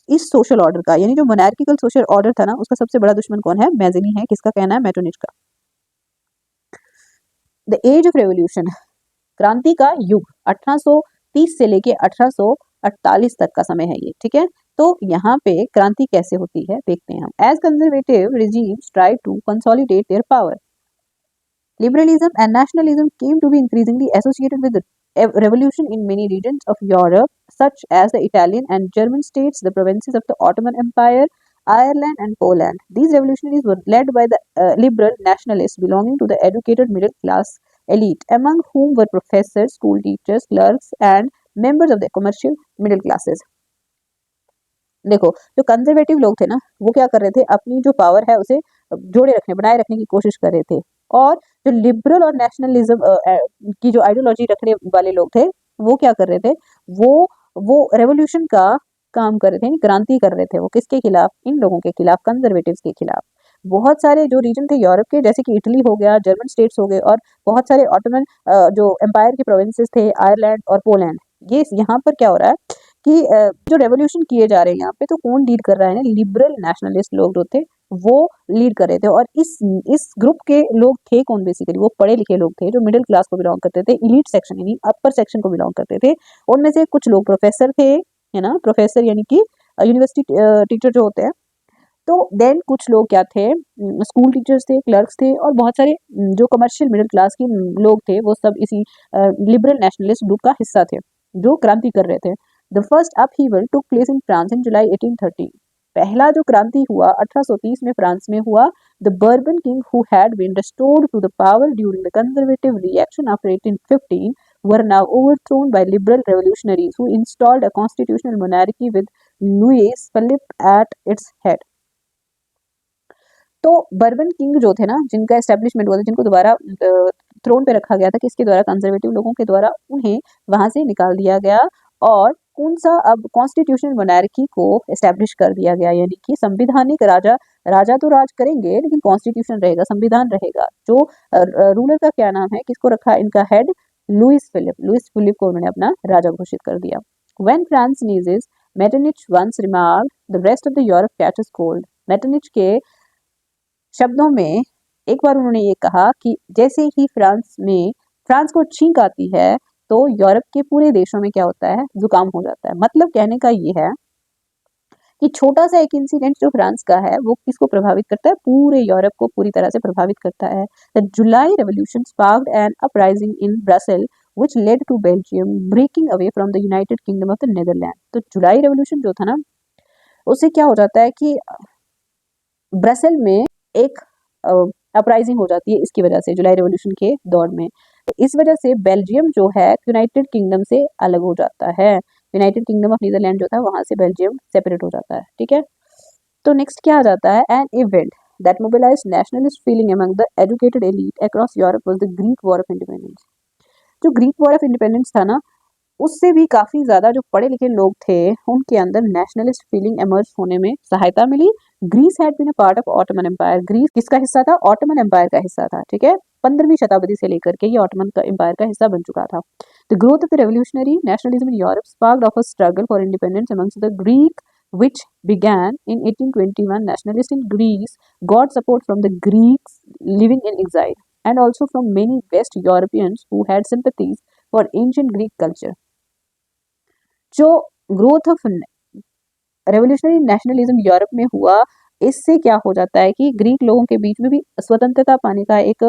इस सोशल ऑर्डर का, यानी जो मोनार्किकल सोशल ऑर्डर था ना, उसका सबसे बड़ा दुश्मन कौन है, मैज़नी है। किसका कहना है, मेटरनिच का। द एज ऑफ रेवोल्यूशन, क्रांति का युग, 1830 से लेके 1848 तक का समय है ये। ठीक है, तो यहाँ पे क्रांति कैसे होती है देखते हैं हम। As conservative regimes try to consolidate their power, liberalism and nationalism came to be increasingly associated with the revolution in many regions of Europe, such as the Italian and German states, the provinces of the Ottoman Empire, Ireland and Poland. These revolutionaries were led by the liberal nationalists belonging to the educated middle class elite, among whom were professors, school teachers, clerks and members of the commercial middle classes। देखो, जो conservative लोग थे ना, वो क्या कर रहे थे, अपनी जो पावर है उसे जोड़े रखने, बनाए रखने की कोशिश कर रहे थे। और जो लिबरल और नेशनलिज्म की जो आइडियोलॉजी रखने वाले लोग थे, वो क्या कर रहे थे, वो रेवोल्यूशन का काम कर रहे थे, यानी क्रांति कर रहे थे। वो किसके खिलाफ, इन लोगों के खिलाफ, कंजर्वेटिव्स के खिलाफ। बहुत सारे जो रीजन थे यूरोप के, जैसे कि इटली हो गया, जर्मन स्टेट्स हो गए, और बहुत सारे ऑटोमन जो एम्पायर के प्रोविंसेस थे, आयरलैंड और पोलैंड, ये यहाँ पर क्या हो रहा है कि जो रेवोल्यूशन किए जा रहे हैं यहाँ पे, तो कौन लीड कर रहा है ना, लिबरल नेशनलिस्ट लोग जो थे वो लीड कर रहे थे। और इस ग्रुप के लोग थे कौन, बेसिकली वो पढ़े लिखे लोग थे जो मिडिल क्लास को बिलोंग करते थे, इलीट सेक्शन यानी अपर सेक्शन को बिलोंग करते थे। उनमें से कुछ लोग प्रोफेसर थे, है ना, प्रोफेसर यानी कि यूनिवर्सिटी टीचर जो होते हैं। तो देन कुछ लोग क्या थे, स्कूल टीचर्स थे, क्लर्क्स थे, और बहुत सारे जो कमर्शियल मिडिल क्लास के लोग थे, वो सब इसी लिबरल नेशनलिस्ट ग्रुप का हिस्सा थे जो क्रांति कर रहे थे। The first upheaval took place in France in July 1830। पहला जो क्रांति हुआ 1830 में फ्रांस में हुआ। The Bourbon king who had been restored to the power during the conservative reaction after 1815 were now overthrown by liberal revolutionaries who installed a constitutional monarchy with Louis Philippe at its head। तो bourbon king जो थे ना, जिनका establishment हुआ था, जिनको दोबारा throne पे रखा गया था, किसके द्वारा, कंजर्वेटिव लोगों के द्वारा, उन्हें वहां से निकाल दिया गया और कौन सा, अब कॉन्स्टिट्यूशनल मोनार्की को एस्टेब्लिश कर दिया गया, यानी कि संविधानिक राजा तो राज करेंगे लेकिन कॉन्स्टिट्यूशन रहेगा, संविधान रहेगा। जो रूलर का क्या नाम है, किसको रखा इनका हेड, लुइस फिलिप को उन्होंने अपना राजा घोषित कर दिया। When France sneezes, Metternich once remarked, the rest of the Europe catches cold। मेटरनिच के शब्दों में एक बार उन्होंने ये कहा कि जैसे ही फ्रांस को छींक आती है तो यूरोप के पूरे देशों में क्या होता है, जुकाम हो जाता है। मतलब कहने का ये है कि छोटा सा एक इंसिडेंट जो फ्रांस का है वो किसको प्रभावित करता है, पूरे यूरोप को पूरी तरह से प्रभावित करता है। The July revolution sparked an uprising in Brussels which led to Belgium breaking away from the United Kingdom of the Netherlands. तो जुलाई रेवोल्यूशन जो था ना, उससे क्या हो जाता है कि ब्रसेल में एक अपराइजिंग हो जाती है, इसकी वजह से, जुलाई रेवोल्यूशन के दौर में। तो इस वजह से बेल्जियम जो है यूनाइटेड किंगडम से अलग हो जाता है। यूनाइटेड किंगडम ऑफ नीदरलैंड जो था वहां से बेल्जियम सेपरेट हो जाता है। ठीक है, तो नेक्स्ट क्या आ जाता है, an event that mobilised nationalist feeling among the educated elite across Europe was the Greek war of independence. जो ग्रीक वॉर ऑफ इंडिपेंडेंस था ना, उससे भी काफी ज्यादा जो पढ़े लिखे लोग थे उनके अंदर नेशनलिस्ट फीलिंग इमर्ज होने में सहायता मिली। Greece had been a part of Ottoman Empire. Greece किसका हिस्सा था, ऑटोमन एम्पायर का हिस्सा था। ठीक है, 15वीं शताब्दी से लेकर के ये ऑटोमन का एम्पायर का हिस्सा बन चुका था। The growth of the revolutionary nationalism in Europe sparked of a struggle for independence amongst the Greek which began in 1821, nationalists in Greece got support from the Greeks living in exile and also from many West Europeans who had sympathies for ancient Greek culture. जो growth of revolutionary nationalism Europe में हुआ, इससे क्या हो जाता है कि Greek लोगों के बीच में भी स्वतंत्रता पाने का एक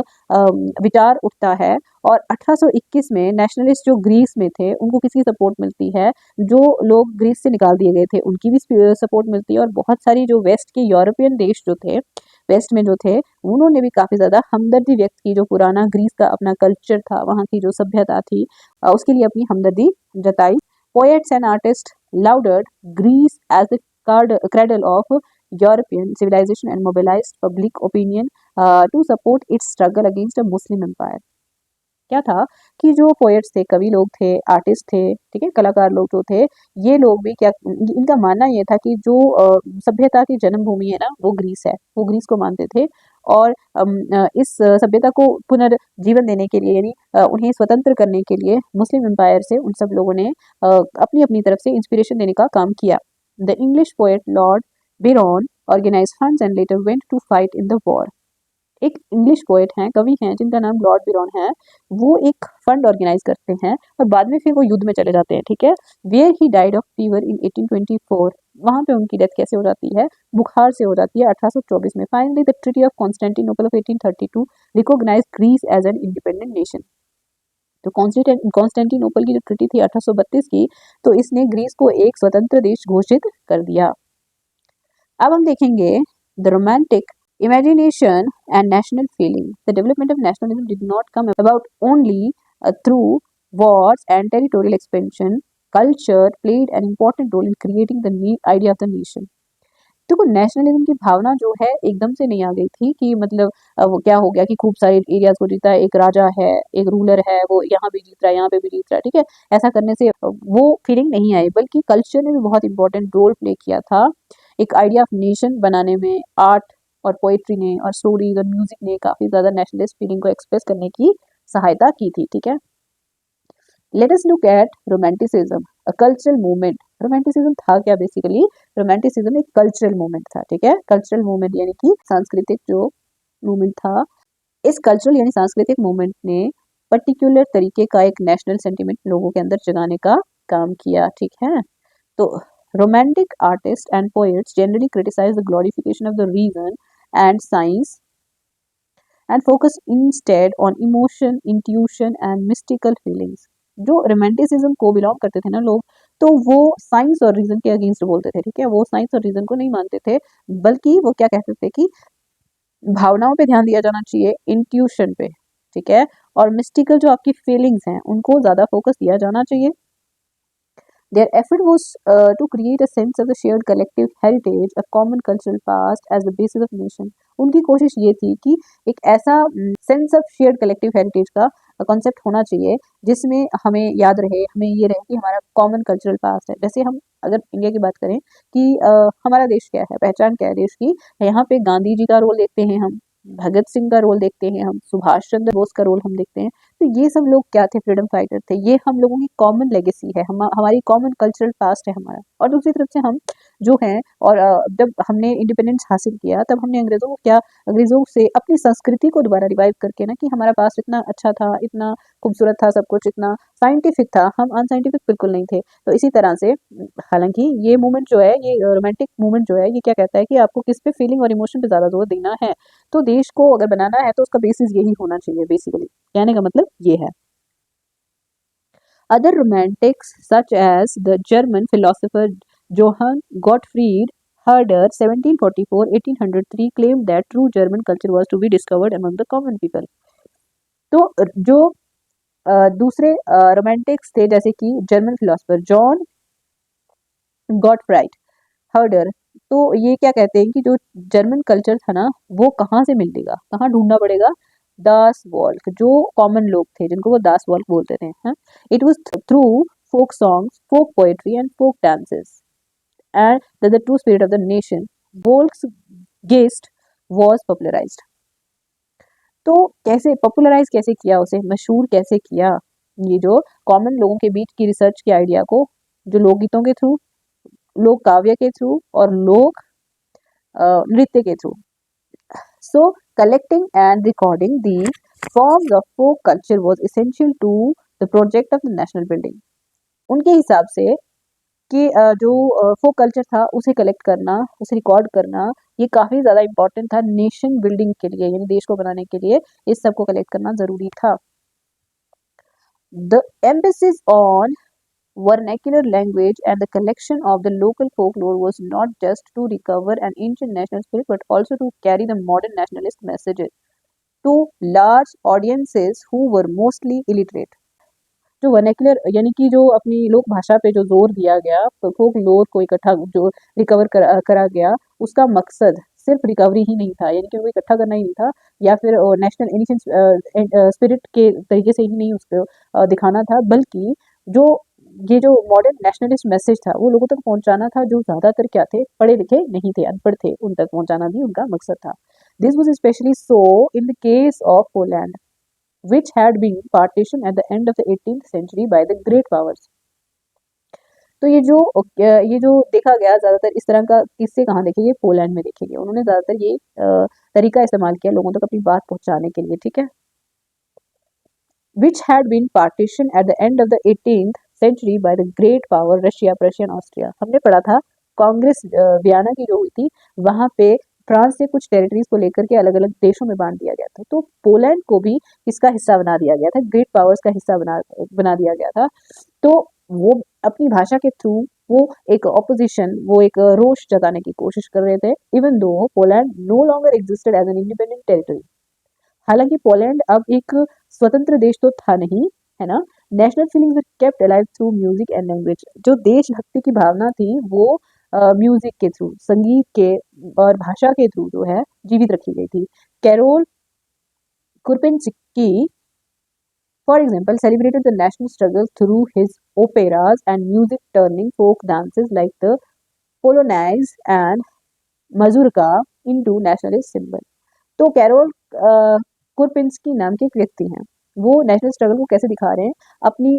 विचार उठता है और 1821 में नेशनलिस्ट जो ग्रीस में थे उनको किसकी सपोर्ट मिलती है, जो लोग ग्रीस से निकाल दिए गए थे उनकी भी सपोर्ट मिलती है और बहुत सारी जो वेस्ट के यूरोपियन देश जो थे, वेस्ट में जो थे, उन्होंने भी काफ़ी ज़्यादा हमदर्दी व्यक्त की। जो पुराना ग्रीस का अपना कल्चर था, वहाँ की जो सभ्यता थी, उसके लिए अपनी हमदर्दी जताई। Poets and artists lauded Greece as the cradle of European civilization and mobilized public opinion to support its struggle against a Muslim empire. क्या था कि जो पोएट्स थे, कवि लोग थे, आर्टिस्ट थे, ठीक है, कलाकार लोग जो थे, ये लोग भी क्या, इनका मानना ये था कि जो सभ्यता की जन्मभूमि है ना, वो ग्रीस है, वो ग्रीस को मानते थे और इस सभ्यता को पुनर्जीवन देने के लिए, यानी उन्हें स्वतंत्र करने के लिए मुस्लिम एम्पायर से उन सब लोगों ने अपनी अपनी तरफ से इंस्पिरेशन देने का काम किया। The English poet Lord Byron organise funds and later went to fight in the war. एक इंग्लिश पोएट हैं, कवि हैं, जिनका नाम लॉर्ड बिरॉन है, वो एक फंड ऑर्गेनाइज करते हैं और बाद में फिर वो युद्ध में चले जाते हैं, ठीक है। Where he died of fever in 1824, वहां पे उनकी डेथ कैसे हो जाती है, बुखार से हो जाती है 1824 में। Finally the treaty of Constantinople of 1832 recognise Greece as an independent nation. तो कॉन्स्टेंटिनोपल की जो ट्रीटी थी 1832 की, तो इसने ग्रीस को एक स्वतंत्र देश घोषित कर दिया। अब हम देखेंगे the romantic imagination and national feeling. The development of nationalism did not come about only through wars and territorial expansion. Culture played an important role in creating the idea of the nation. देखो, nationalism की भावना जो है एकदम से नहीं आ गई थी कि मतलब वो क्या हो गया कि खूब सारे एरियाज को जीता है, एक राजा है, एक रूलर है, वो यहाँ भी जीत रहा है, यहाँ पे भी जीत रहा है, ठीक है। ऐसा करने से वो फीलिंग नहीं आई, बल्कि कल्चर ने भी बहुत इंपॉर्टेंट रोल प्ले किया था एक आइडिया ऑफ नेशन बनाने में। आर्ट और पोइट्री ने और स्टोरीज और म्यूजिक ने काफ़ी ज़्यादा नेशनलिस्ट फीलिंग को एक्सप्रेस करने की सहायता की थी, ठीक है। Let us look at romanticism, a cultural movement. Romanticism था क्या बेसिकली? रोमांटिसिज्म एक कल्चरल मूवमेंट था, ठीक है। कल्चरल मूवमेंट यानी कि सांस्कृतिक जो मूवमेंट था। इस कल्चरल यानी सांस्कृतिक मूवमेंट ने पर्टिकुलर तरीके का एक नेशनल सेंटिमेंट लोगों के अंदर जगाने का काम किया, ठीक है। तो romantic artists and poets generally criticize the glorification of the reason and science and focus instead on emotion, intuition and mystical feelings. जो रोमांटिसिज्म को बिलोंग करते थे ना लोग, तो वो साइंस और रीजन के अगेंस्ट बोलते थे, ठीक है। वो साइंस और रीजन को नहीं मानते थे, बल्कि वो क्या कहते थे कि भावनाओं पे ध्यान दिया जाना चाहिए, इंट्यूशन पे, ठीक है, और मिस्टिकल जो आपकी फीलिंग्स हैं उनको ज़्यादा फोकस दिया जाना चाहिए। Their effort was to create a sense of the shared collective heritage, a common cultural past as the basis of nation. उनकी कोशिश ये थी कि एक ऐसा sense of shared collective heritage का कॉन्सेप्ट होना चाहिए जिसमें हमें याद रहे, हमें ये रहे कि हमारा कॉमन कल्चरल पास्ट है। जैसे हम अगर इंडिया की बात करें कि हमारा देश क्या है, पहचान क्या है देश की, यहाँ पे गांधी जी का रोल देखते हैं हम, भगत सिंह का रोल देखते हैं हम, सुभाष चंद्र बोस का रोल हम देखते हैं। तो ये सब लोग क्या थे? फ्रीडम फाइटर थे। ये हम लोगों की कॉमन लेगेसी है, हमारी कॉमन कल्चरल पास्ट है हमारा। और दूसरी तरफ से हम जो हैं, और जब हमने इंडिपेंडेंस हासिल किया तब हमने अंग्रेजों से अपनी संस्कृति को दोबारा रिवाइव करके ना, कि हमारा पास्ट इतना अच्छा था, इतना खूबसूरत था, सब कुछ इतना साइंटिफिक था, हम अनसाइंटिफिक बिल्कुल नहीं थे। तो इसी तरह से हालांकि ये मूवमेंट जो है, ये रोमांटिक मूवमेंट जो है, ये क्या कहता है कि आपको किस पे फीलिंग और इमोशन पे ज़्यादा जोर देना है। तो देश को अगर बनाना है तो उसका बेसिस यही होना चाहिए, बेसिकली कहने का मतलब ये है। Other romantics such as the German philosopher Johann Gottfried Herder 1744-1803 claimed that true German culture was to be discovered among the common people. तो जो दूसरे रोमांटिक्स थे, जैसे कि जर्मन फिलोसफर जॉन गॉटफ्राइड हर्डर, तो ये क्या कहते हैं कि जो जर्मन कल्चर था ना, वो कहाँ से मिलेगा, कहाँ ढूंढना पड़ेगा? दास वॉल्क, जो कॉमन लोग थे जिनको वो दास वॉल्क बोलते थे, हाँ। It was through folk songs, folk poetry and folk dances and the true spirit of the nation volksgeist was popularised. तो कैसे पॉपुलराइज कैसे किया, उसे मशहूर कैसे किया? ये जो कॉमन लोगों के बीच की रिसर्च के आइडिया को जो लोकगीतों के थ्रू लोक काव्य के थ्रू और लोक नृत्य के through. So collecting and recording these forms of folk culture was essential to the project of the national building. उनके हिसाब से कि जो फोक कल्चर था उसे कलेक्ट करना, उसे रिकॉर्ड करना, ये काफ़ी ज़्यादा इम्पोर्टेंट था नेशन बिल्डिंग के लिए, यानी देश को बनाने के लिए इस सब को कलेक्ट करना ज़रूरी था. The emphasis on vernacular language and the collection of the local folklore was not just to recover an ancient national spirit but also to carry the modern nationalist messages to large audiences who were mostly illiterate. जो vernacular यानी कि जो अपनी लोक भाषा पे जो जोर दिया गया, फोक लोर को इकट्ठा जो रिकवर करा गया, उसका मकसद सिर्फ रिकवरी ही नहीं था, यानी कि वो इकट्ठा करना ही नहीं था या फिर नेशनल एनिशेंट स्पिरिट के तरीके से ही नहीं उसको दिखाना था, बल्कि जो ये जो मॉडर्न नेशनलिस्ट मैसेज था वो लोगों तक पहुंचाना था जो ज़्यादातर क्या थे, पढ़े लिखे नहीं थे, अनपढ़ थे, उन तक पहुंचाना भी उनका मकसद था. This was specially so in the case of Poland which had been partitioned at the end of the 18th century by the great powers. तो ये जो देखा गया ज़्यादातर इस तरह का किस्से कहाँ देखेंगे, पोलैंड में देखेंगे. उन्होंने ज़्यादातर ये तरीका इस्तेमाल किया लोगों तक अपनी बात पहुंचाने के लिए, ठीक है. Which had been partitioned at the end of the 18th century by the great power Russia, Prussian, Austria. हमने पढ़ा था कांग्रेस वियना की जो हुई थी वहाँ पे फ्रांस से कुछ टेरिटरीज को लेकर के अलग अलग देशों में बांट दिया गया था. तो पोलैंड को भी इसका हिस्सा बना दिया गया था, ग्रेट पावर्स का हिस्सा बना दिया गया था. तो वो अपनी भाषा के थ्रू वो एक ऑपोजिशन, वो एक रोष जताने की कोशिश कर रहे थे, even though Poland no longer existed as an independent territory. हालांकि पोलैंड अब एक स्वतंत्र देश तो था नहीं, है ना. National feelings were kept alive through music and language. जो देशभक्ति की भावना थी वो म्यूजिक के थ्रू, संगीत के और भाषा के थ्रू जो है जीवित रखी गई थी. Karol Kurpinski for example celebrated the national struggle through his operas and music, turning folk dances like the polonaise and mazurka into nationalist symbol. तो कैरोल कुरपेंस्की नाम के एक व्यक्ति हैं, वो नेशनल स्ट्रगल को कैसे दिखा रहे हैं, अपनी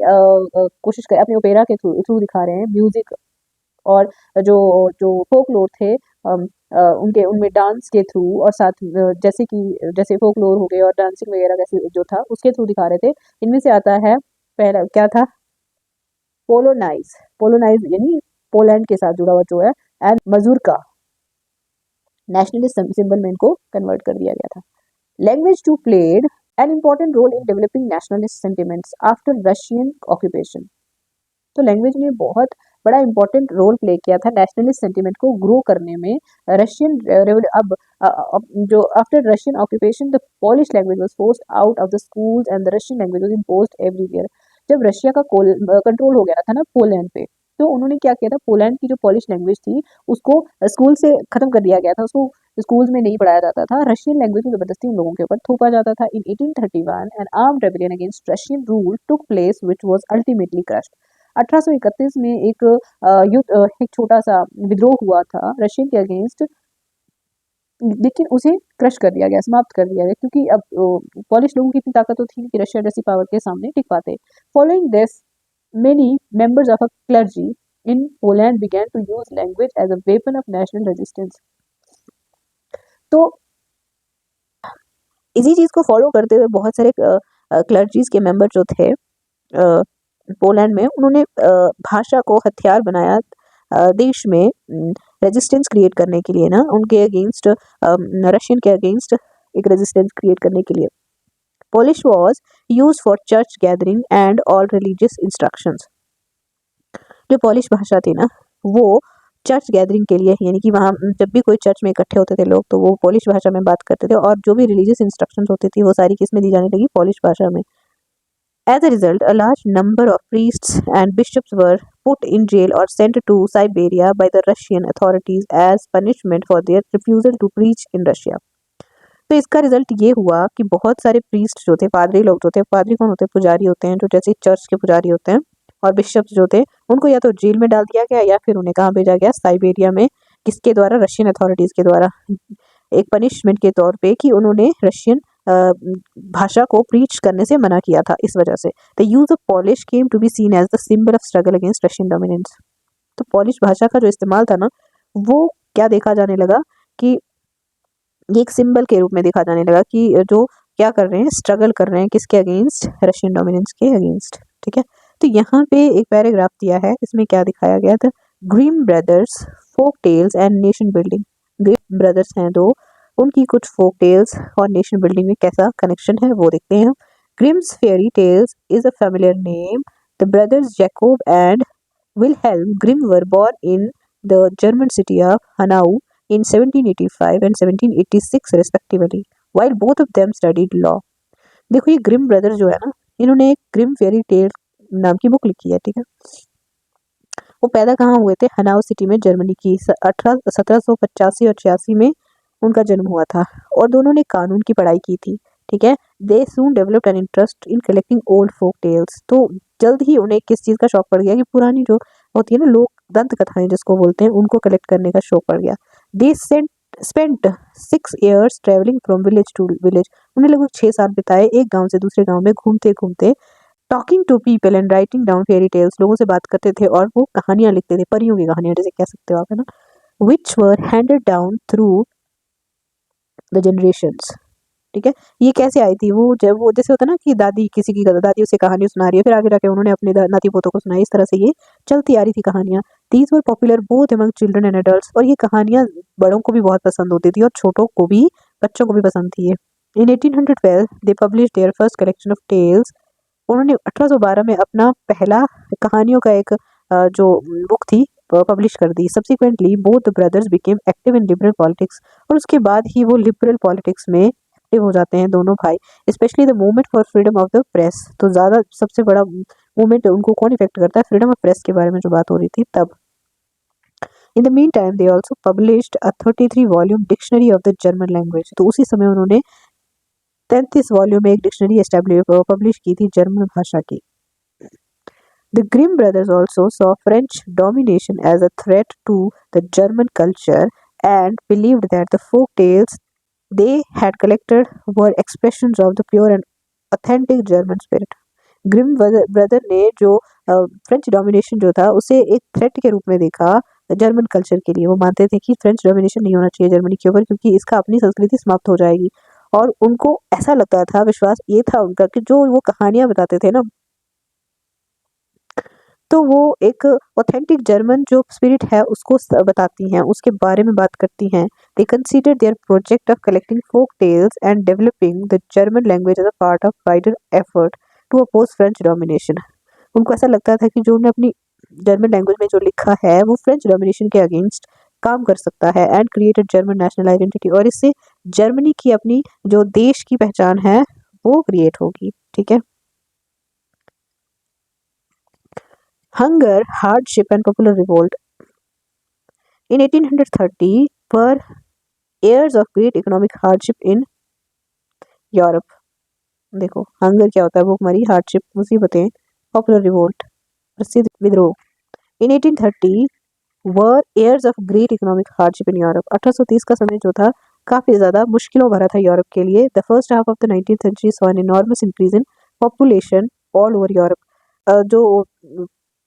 कोशिश कर अपने ओपेरा के थ्रू दिखा रहे हैं, म्यूजिक और जो जो फोकलोर थे उनमें डांस के थ्रू और साथ जैसे फोकलोर हो गए और डांसिंग वगैरह कैसे जो था उसके थ्रू दिखा रहे थे. इनमें से आता है पहला क्या था, पोलोनाइज यानी पोलैंड के साथ जुड़ा हुआ जो है, एंड मजूरका नेशनलिस्ट सिंबल में इनको कन्वर्ट कर दिया गया था. Language too played an important role in developing nationalist sentiments after Russian occupation. तो लैंग्वेज ने बहुत बड़ा इंपॉर्टेंट रोल प्ले किया था नेशनलिस्ट सेंटिमेंट को ग्रो करने में. रशियन अब जो after Russian occupation the polish language was forced out of the schools and the Russian language was imposed everywhere. जब रशिया का कंट्रोल हो गया था ना पोलैंड पे, तो उन्होंने क्या किया था, पोलैंड की जो पॉलिश लैंग्वेज थी उसको स्कूल से खत्म कर दिया गया था, उसको स्कूल्स में नहीं पढ़ाया जाता था. रशियन लैंग्वेज को जबरदस्ती उन लोगों के ऊपर थोपा जाता था. इन 1831 N armed rebellion against Russian rule took place which was ultimately crushed. 1831 में एक छोटा सा विद्रोह हुआ था रशियन के अगेंस्ट, लेकिन उसे क्रश कर दिया गया, समाप्त कर दिया गया, क्योंकि अब पॉलिश लोगों की इतनी ताकत तो थी कि रशिया जैसी पावर के सामने टिक पाते. Following this many members of a clergy in Poland began to use language as a weapon of national resistance. तो इसी चीज को फॉलो करते हुए बहुत सारे क्लर्जीज के मेंबर जो थे पोलैंड में, उन्होंने भाषा को हथियार बनाया देश में रेजिस्टेंस क्रिएट करने के लिए ना, उनके अगेंस्ट रशियन के अगेंस्ट एक रेजिस्टेंस क्रिएट करने के लिए. Polish was used for church gathering and all religious instructions. जो पॉलिश भाषा थी ना वो चर्च गैदरिंग के लिए, यानी कि वहाँ जब भी कोई चर्च में इकट्ठे होते थे लोग तो वो पॉलिश भाषा में बात करते थे, और जो भी रिलीजियस इंस्ट्रक्शंस होती थी वो सारी किस में दी जाने लगी, पॉलिश भाषा में. As a result, a large number of priests and bishops were put in jail or sent to Siberia by the Russian authorities as punishment for their refusal to preach in Russia. तो इसका result ये हुआ कि बहुत सारे priest जो थे, पादरी लोग जो थे, पादरी कौन होते हैं, पुजारी होते हैं, जो जैसे चर्च के पुजारी होते हैं, और बिशप्स जो थे उनको या तो जेल में डाल दिया गया या फिर उन्हें कहाँ भेजा गया, साइबेरिया में. किसके द्वारा, रशियन अथॉरिटीज के द्वारा, एक पनिशमेंट के तौर पे कि उन्होंने रशियन भाषा को प्रीच करने से मना किया था. इस वजह से the use of Polish came to be seen as the symbol of struggle against Russian dominance. तो पॉलिश भाषा का जो इस्तेमाल था ना, वो क्या देखा जाने लगा कि ये एक सिंबल के रूप में देखा जाने लगा कि जो क्या कर रहे हैं, स्ट्रगल कर रहे हैं किसके अगेंस्ट, रशियन डोमिनेंस के अगेंस्ट। ठीक है, तो यहाँ पे एक पैराग्राफ दिया है, इसमें क्या दिखाया गया था, Grimm brothers folk tales and nation building. Grimm brothers हैं दो, उनकी कुछ फोक टेल्स और नेशन बिल्डिंग में कैसा कनेक्शन है वो देखते हैं। Grimm's fairy tales is a familiar name. The brothers Jacob and Wilhelm Grimm were born in the German city of Hanau in 1785 and 1786 respectively, while both of them studied law. देखो ये Grimm brothers जो है ना, इन्होंने एक Grimm fairy tale नाम की book लिखी है। ठीक है, वो पैदा कहाँ हुए थे, हनाउ सिटी में, जर्मनी की। 1785 और 86 में उनका जन्म हुआ था और दोनों ने कानून की पढ़ाई की थी। ठीक है, they soon developed an interest in collecting old folk tales. तो जल्द ही उन्हें किस चीज़ का शौक पड़ गया कि पुरानी जो होती है ना लोक दंत कथाएं जिसको बोलते हैं, उनको कलेक्ट करने का शौक पड़ गया। They spent 6 years travelling from village to village. उन्हें लगभग 6 साल बिताए एक गांव से दूसरे गांव में घूमते घूमते, talking to people and writing down fairy tales. लोगों से बात करते थे और वो कहानियां लिखते थे, परियों की कहानियां जैसे कह सकते हो आप, है ना, which were handed down through the generations. ठीक है, ये कैसे आई थी, वो जब वो जैसे होता है ना कि दादी किसी की दादी उसे कहानी सुना रही है, फिर आगे जाके उन्होंने अपने नाती पोतों को सुनाई, इस तरह से ये चलती आ रही थी कहानियां। These were popular both among children and adults. और ये कहानियां बड़ों को भी बहुत पसंद होती थी और छोटों को भी, बच्चों को भी पसंद थी ये। In 1812 they publish their first collection of tales. उन्होंने 1812 में अपना पहला कहानियों का एक जो बुक थी पब्लिश कर दी। Subsequently both brothers became active in liberal politics. और उसके बाद ही वो लिबरल पॉलिटिक्स में एक्टिव हो जाते हैं दोनों भाई। Specially the movement for freedom of the press. तो ज़्यादा सबसे बड़ा मूवमेंट उनको कौन इफेक्ट करता है, फ्रीडम ऑफ प्रेस के बारे में जो बात हो रही थी तब। In the mean time they also published a 33 volume dictionary of the German language. तो उसी समय उन्होंने 33 वॉल्यूम में एक डिक्शनरी पब्लिश की थी जर्मन भाषा की। The Grimm brothers also saw French domination as a threat to the German culture and believed that the folk tales they had collected were expressions of the pure and authentic German spirit. Grimm brother ने जो French domination जो था उसे एक threat के रूप में देखा जर्मन कल्चर के लिए। वो मानते थे कि फ्रेंच डोमिनेशन नहीं होना चाहिए जर्मनी के ऊपर, क्योंकि इसका अपनी संस्कृति समाप्त हो जाएगी। और उनको ऐसा लगता था, विश्वास ये था उनका कि जो वो कहानियां बताते थे ना, तो वो एक ऑथेंटिक जर्मन जो स्पिरिट है उसको बताती हैं, उसके बारे में बात करती हैं। They consider their project of collecting folk tales and developing the German language as a part of wider effort to oppose French domination. उनको ऐसा लगता था कि जो उन्होंने अपनी जर्मन लैंग्वेज में जो लिखा है वो फ्रेंच डोमिनेशन के अगेंस्ट काम कर सकता है and created German national identity. और इससे जर्मनी की अपनी जो देश की पहचान है वो क्रिएट होगी। ठीक है, hunger, hardship, and popular revolt. In 1830 were years of great economic hardship in Europe. देखो हंगर क्या होता है, भूखमरी, हार्डशिप मुसीबतें, पॉपुलर रिवोल्ट प्रसिद्ध विद्रोह। इन 1830 वर years of great economic hardship in Europe. 1830 का समय जो था काफी ज्यादा मुश्किलों भरा था यूरोप के लिए। The first half of the 19th century saw an enormous increase in population all over Europe. जो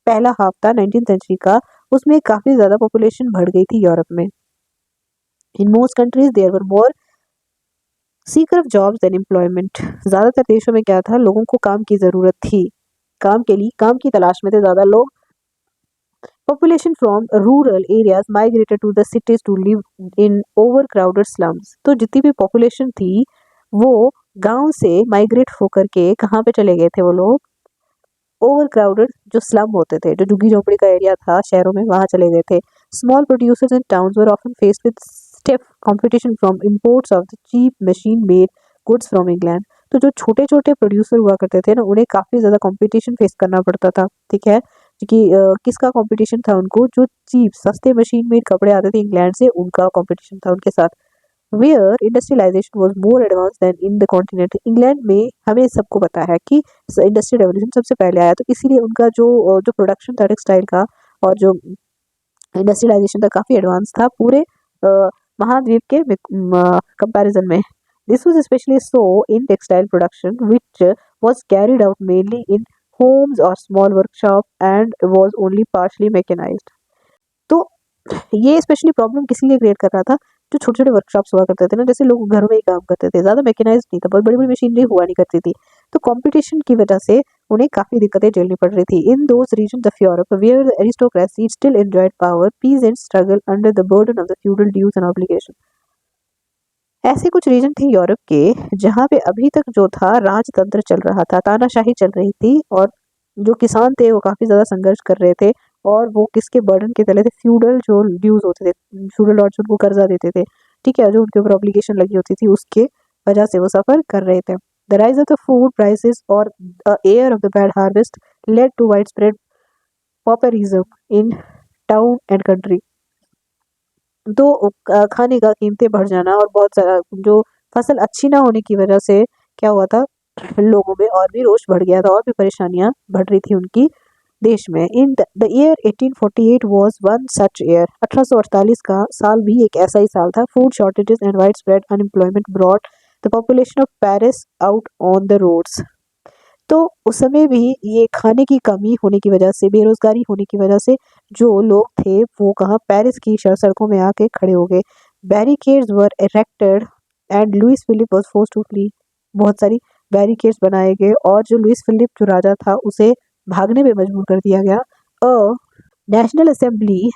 पहला हाफ था 19th सेंचुरी का, उसमें काफी ज्यादा पॉपुलेशन बढ़ गई थी यूरोप में। In most countries there were more seeker of jobs than employment. ज्यादातर देशों में क्या था, लोगों को काम की जरूरत थी, काम के लिए काम की तलाश में थे ज्यादा लोग। Population from rural areas migrated to the cities to live in over crowded slums. तो जितनी भी पॉपुलेशन थी वो गांव से माइग्रेट होकर के कहाँ पे चले गए थे वो लोग, ओवर क्राउडेड जो स्लम होते थे, जो झुग्गी झोपड़ी का एरिया था शहरों में, वहां चले गए थे। Small producers in towns were often faced with stiff competition from imports of the cheap machine made goods from England. तो जो छोटे छोटे प्रोड्यूसर हुआ करते थे ना, उन्हें काफी ज्यादा कंपटीशन फेस करना पड़ता था। ठीक है, क्योंकि किसका कंपटीशन था उनको, जो चीप सस्ते मशीन मेड कपड़े आते थे इंग्लैंड से, उनका कंपटीशन था उनके साथ। Where industrialisation was more advance than in the continent. England में हमें सबको पता है कि इंडस्ट्रियल रेवोल्यूशन सबसे पहले आया, तो इसीलिए उनका जो जो प्रोडक्शन था टेक्सटाइल का और जो इंडस्ट्रियलाइजेशन था काफ़ी एडवांस था पूरे महाद्वीप के कंपैरिजन में। This was especially so in textile production which was carried out mainly in homes और small workshop and was only partially mechanised. ये स्पेशली प्रॉब्लम किसी लिए क्रिएट कर रहा था, जो छोटे छोटे वर्कशॉप्स हुआ करते थे ना, जैसे लोग घरों में ही काम करते थे, ज़्यादा मैकेनाइज नहीं था, बहुत बड़ी बड़ी मशीनरी हुआ नहीं करती थी। तो कंपटीशन की वजह से उन्हें काफ़ी दिक्कतें झेलनी पड़ रही थी। In those region of Europe where the aristocracy still enjoyed power, peace and struggle under the burden of the feudal dues and obligation. ऐसे कुछ रीजन थे यूरोप के जहाँ पे अभी तक जो था राजतंत्र चल रहा था, तानाशाही चल रही थी, और जो किसान थे वो काफी ज्यादा संघर्ष कर रहे थे, और वो किसके बर्डन के तले थे, फ्यूडल जो ड्यूज होते थे, फ्यूडल लॉर्ड्स उनको कर्जा देते थे, ठीक है, जो उनके ऊपर ऑब्लिगेशन लगी होती थी, उसके वजह से वो सफर कर रहे थे। The rise of the food prices और year of the bad harvest led to widespread pauperism in town and country. तो खाने का कीमतें बढ़ जाना और बहुत सारा जो फसल अच्छी ना होने की वजह से क्या हुआ था, लोगों में और भी रोष बढ़ गया था, और भी परेशानियां बढ़ रही थी उनकी देश में। In the year 1848 was one such year. 1848 का साल भी एक ऐसा ही साल था। Food shortages and wide spread unemployment brought the population of Paris out on the roads. तो उस समय भी ये खाने की कमी होने की वजह से, बेरोजगारी होने की वजह से जो लोग थे वो कहाँ, पेरिस की सड़कों में आके खड़े हो गए। Barricades were erected and Louis Philippe was forced to flee. बहुत सारी बैरिकेड्स बनाए गए और जो लुइस फिलिप जो राजा था उसे भागने में मजबूर कर दिया गया। A national assembly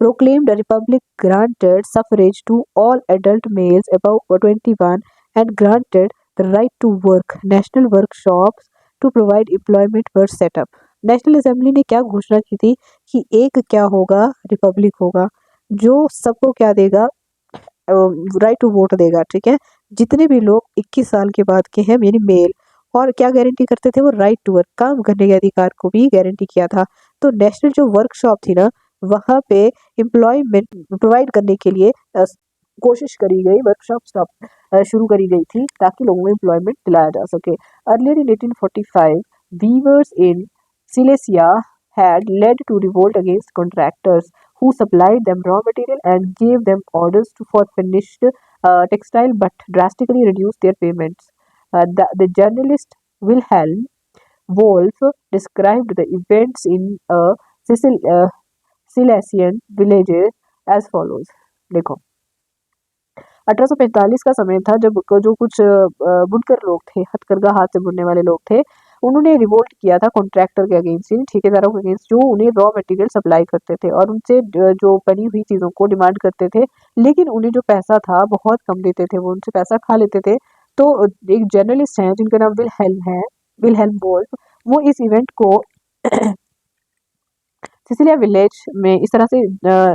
proclaimed a republic, granted suffrage to all adult males above 21, and granted the right to work. National workshops to provide employment were set up. National assembly ने क्या घोषणा की थी कि एक क्या होगा, रिपब्लिक होगा, जो सबको क्या देगा, राइट टू वोट देगा, ठीक है, जितने भी लोग 21 साल के बाद के हैं, यानी मेल, और क्या गारंटी करते थे वो, राइट टू वर्क, काम करने के अधिकार को भी गारंटी किया था। तो नेशनल जो वर्कशॉप थी ना, वहाँ पे एम्प्लॉयमेंट प्रोवाइड करने के लिए कोशिश करी गई, वर्कशॉप शुरू करी गई थी ताकि लोगों को एम्प्लॉयमेंट दिलाया जा सके। Earlier in 1845 viewers in Silesia had led to revolt against contractors who supplied them raw material and gave them orders for finished textile, but drastically reduced their payments. The journalist Wilhelm Wolff described the events in a Silesian village as follows. देखो, 1845 का समय था जब जो कुछ बुनकर लोग थे, हथकरघा हाथ से बुनने वाले लोग थे, उन्होंने रिवोल्ट किया था कॉन्ट्रैक्टर के अगेंस्ट, ठेकेदारों के अगेंस्ट, जो उन्हें रॉ मटेरियल सप्लाई करते थे और उनसे जो बनी हुई चीज़ों को डिमांड करते थे, लेकिन उन्हें जो पैसा था बहुत कम देते थे, वो उनसे पैसा खा लेते थे। तो एक जर्नलिस्ट हैं जिनका नाम विलहेल्म वोल्फ, वो इस इवेंट को सिसिलिया विलेज में इस तरह से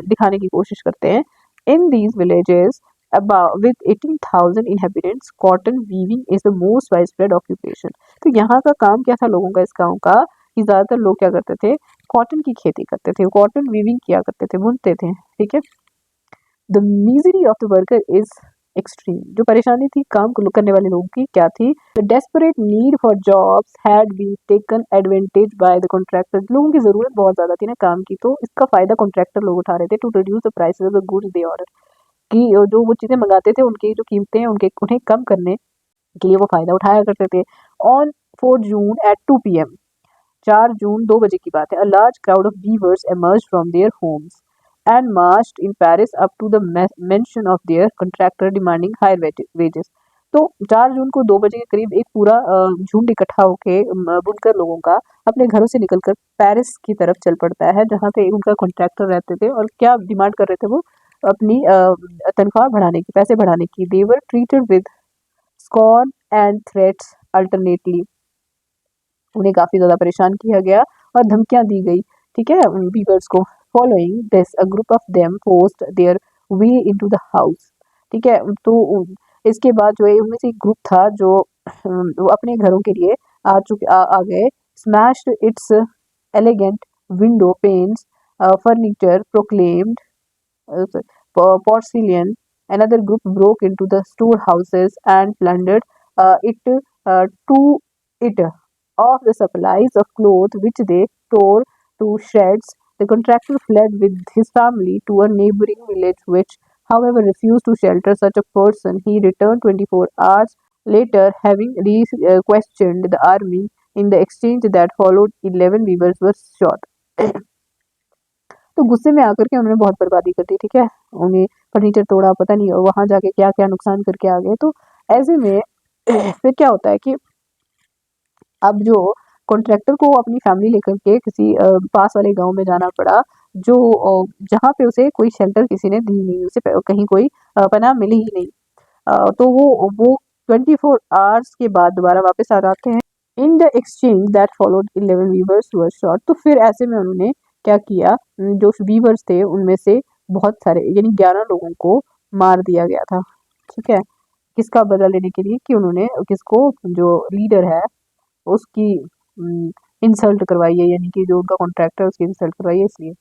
दिखाने की कोशिश करते हैं। In these villages about with 18,000 inhabitants, cotton weaving is the most widespread occupation. तो यहाँ का काम क्या था लोगों का, इस गांव का, कि ज़्यादातर लोग क्या करते थे, कॉटन की खेती करते थे, कॉटन वीविंग किया करते थे, बुनते थे, ठीक है। The misery of the worker is extreme. जो परेशानी थी काम को करने वाले लोगों की क्या थी, the desperate need for jobs had been taken advantage by the contractor. लोगों की जरूरत बहुत ज्यादा थी ना काम की, तो इसका फायदा कॉन्ट्रैक्टर लोग उठा रहे थे to reduce the prices of the goods they order, कि जो वो चीज़ें मंगाते थे उनकी जो कीमतें हैं उन्हें कम करने के लिए वो फ़ायदा उठाया करते थे। ऑन 4 जून एट 2 PM, 4 जून 2 बजे की बात है, a large crowd of weavers emerged from their homes and marched in Paris up to the mansion of their contractor demanding higher wages. तो 4 जून को 2 बजे के करीब एक पूरा झुंड इकट्ठा होके बुनकर लोगों का अपने घरों से निकलकर पेरिस की तरफ चल पड़ता है, जहाँ पे उनका कॉन्ट्रैक्टर रहते थे, और क्या डिमांड कर रहे थे वो, अपनी तनख्वाह बढ़ाने की, पैसे बढ़ाने की। They were treated with scorn and threats alternately. उन्हें काफ़ी ज़्यादा परेशान किया गया और धमकियाँ दी गई, ठीक है, वीवर्स को। Following this a group of them forced their way into the house, ठीक है। तो इसके बाद जो है उनमें से एक ग्रुप था जो वो अपने घरों के लिए आ गए। Smashed it's elegant window panes, furniture, proclaimed porcelain. Another group broke into the storehouses and plundered to it of the supplies of clothes which they tore to shreds. The contractor fled with his family to a neighboring village, which, however, refused to shelter such a person. He returned 24 hours later, having questioned the army. In the exchange that followed, 11 weavers were shot. तो गुस्से में आकर के उन्होंने बहुत बर्बादी कर दी, ठीक है। उन्हें फर्नीचर तोड़ा, पता नहीं वहाँ जाके क्या-क्या नुकसान करके आ गए। तो ऐसे में फिर क्या होता है कि अब जो कॉन्ट्रैक्टर को अपनी फैमिली लेकर के किसी पास वाले गाँव में जाना पड़ा, जो जहाँ पे उसे कोई शेल्टर किसी ने दी नहीं, उसे कहीं कोई पनाह मिली ही नहीं। तो वो 24 आवर्स के बाद दोबारा वापस आ जाते हैं। In the exchange that followed 11 weavers were shot. तो फिर ऐसे में उन्होंने क्या किया, जो वीवर्स थे उनमें से बहुत सारे यानी 11 लोगों को मार दिया गया था, ठीक है। किसका बदला लेने के लिए कि उन्होंने किसको, जो लीडर है उसकी इंसल्ट करवाई है, यानी कि जो उनका कॉन्ट्रैक्टर है उसकी इंसल्ट करवाई है इसलिए।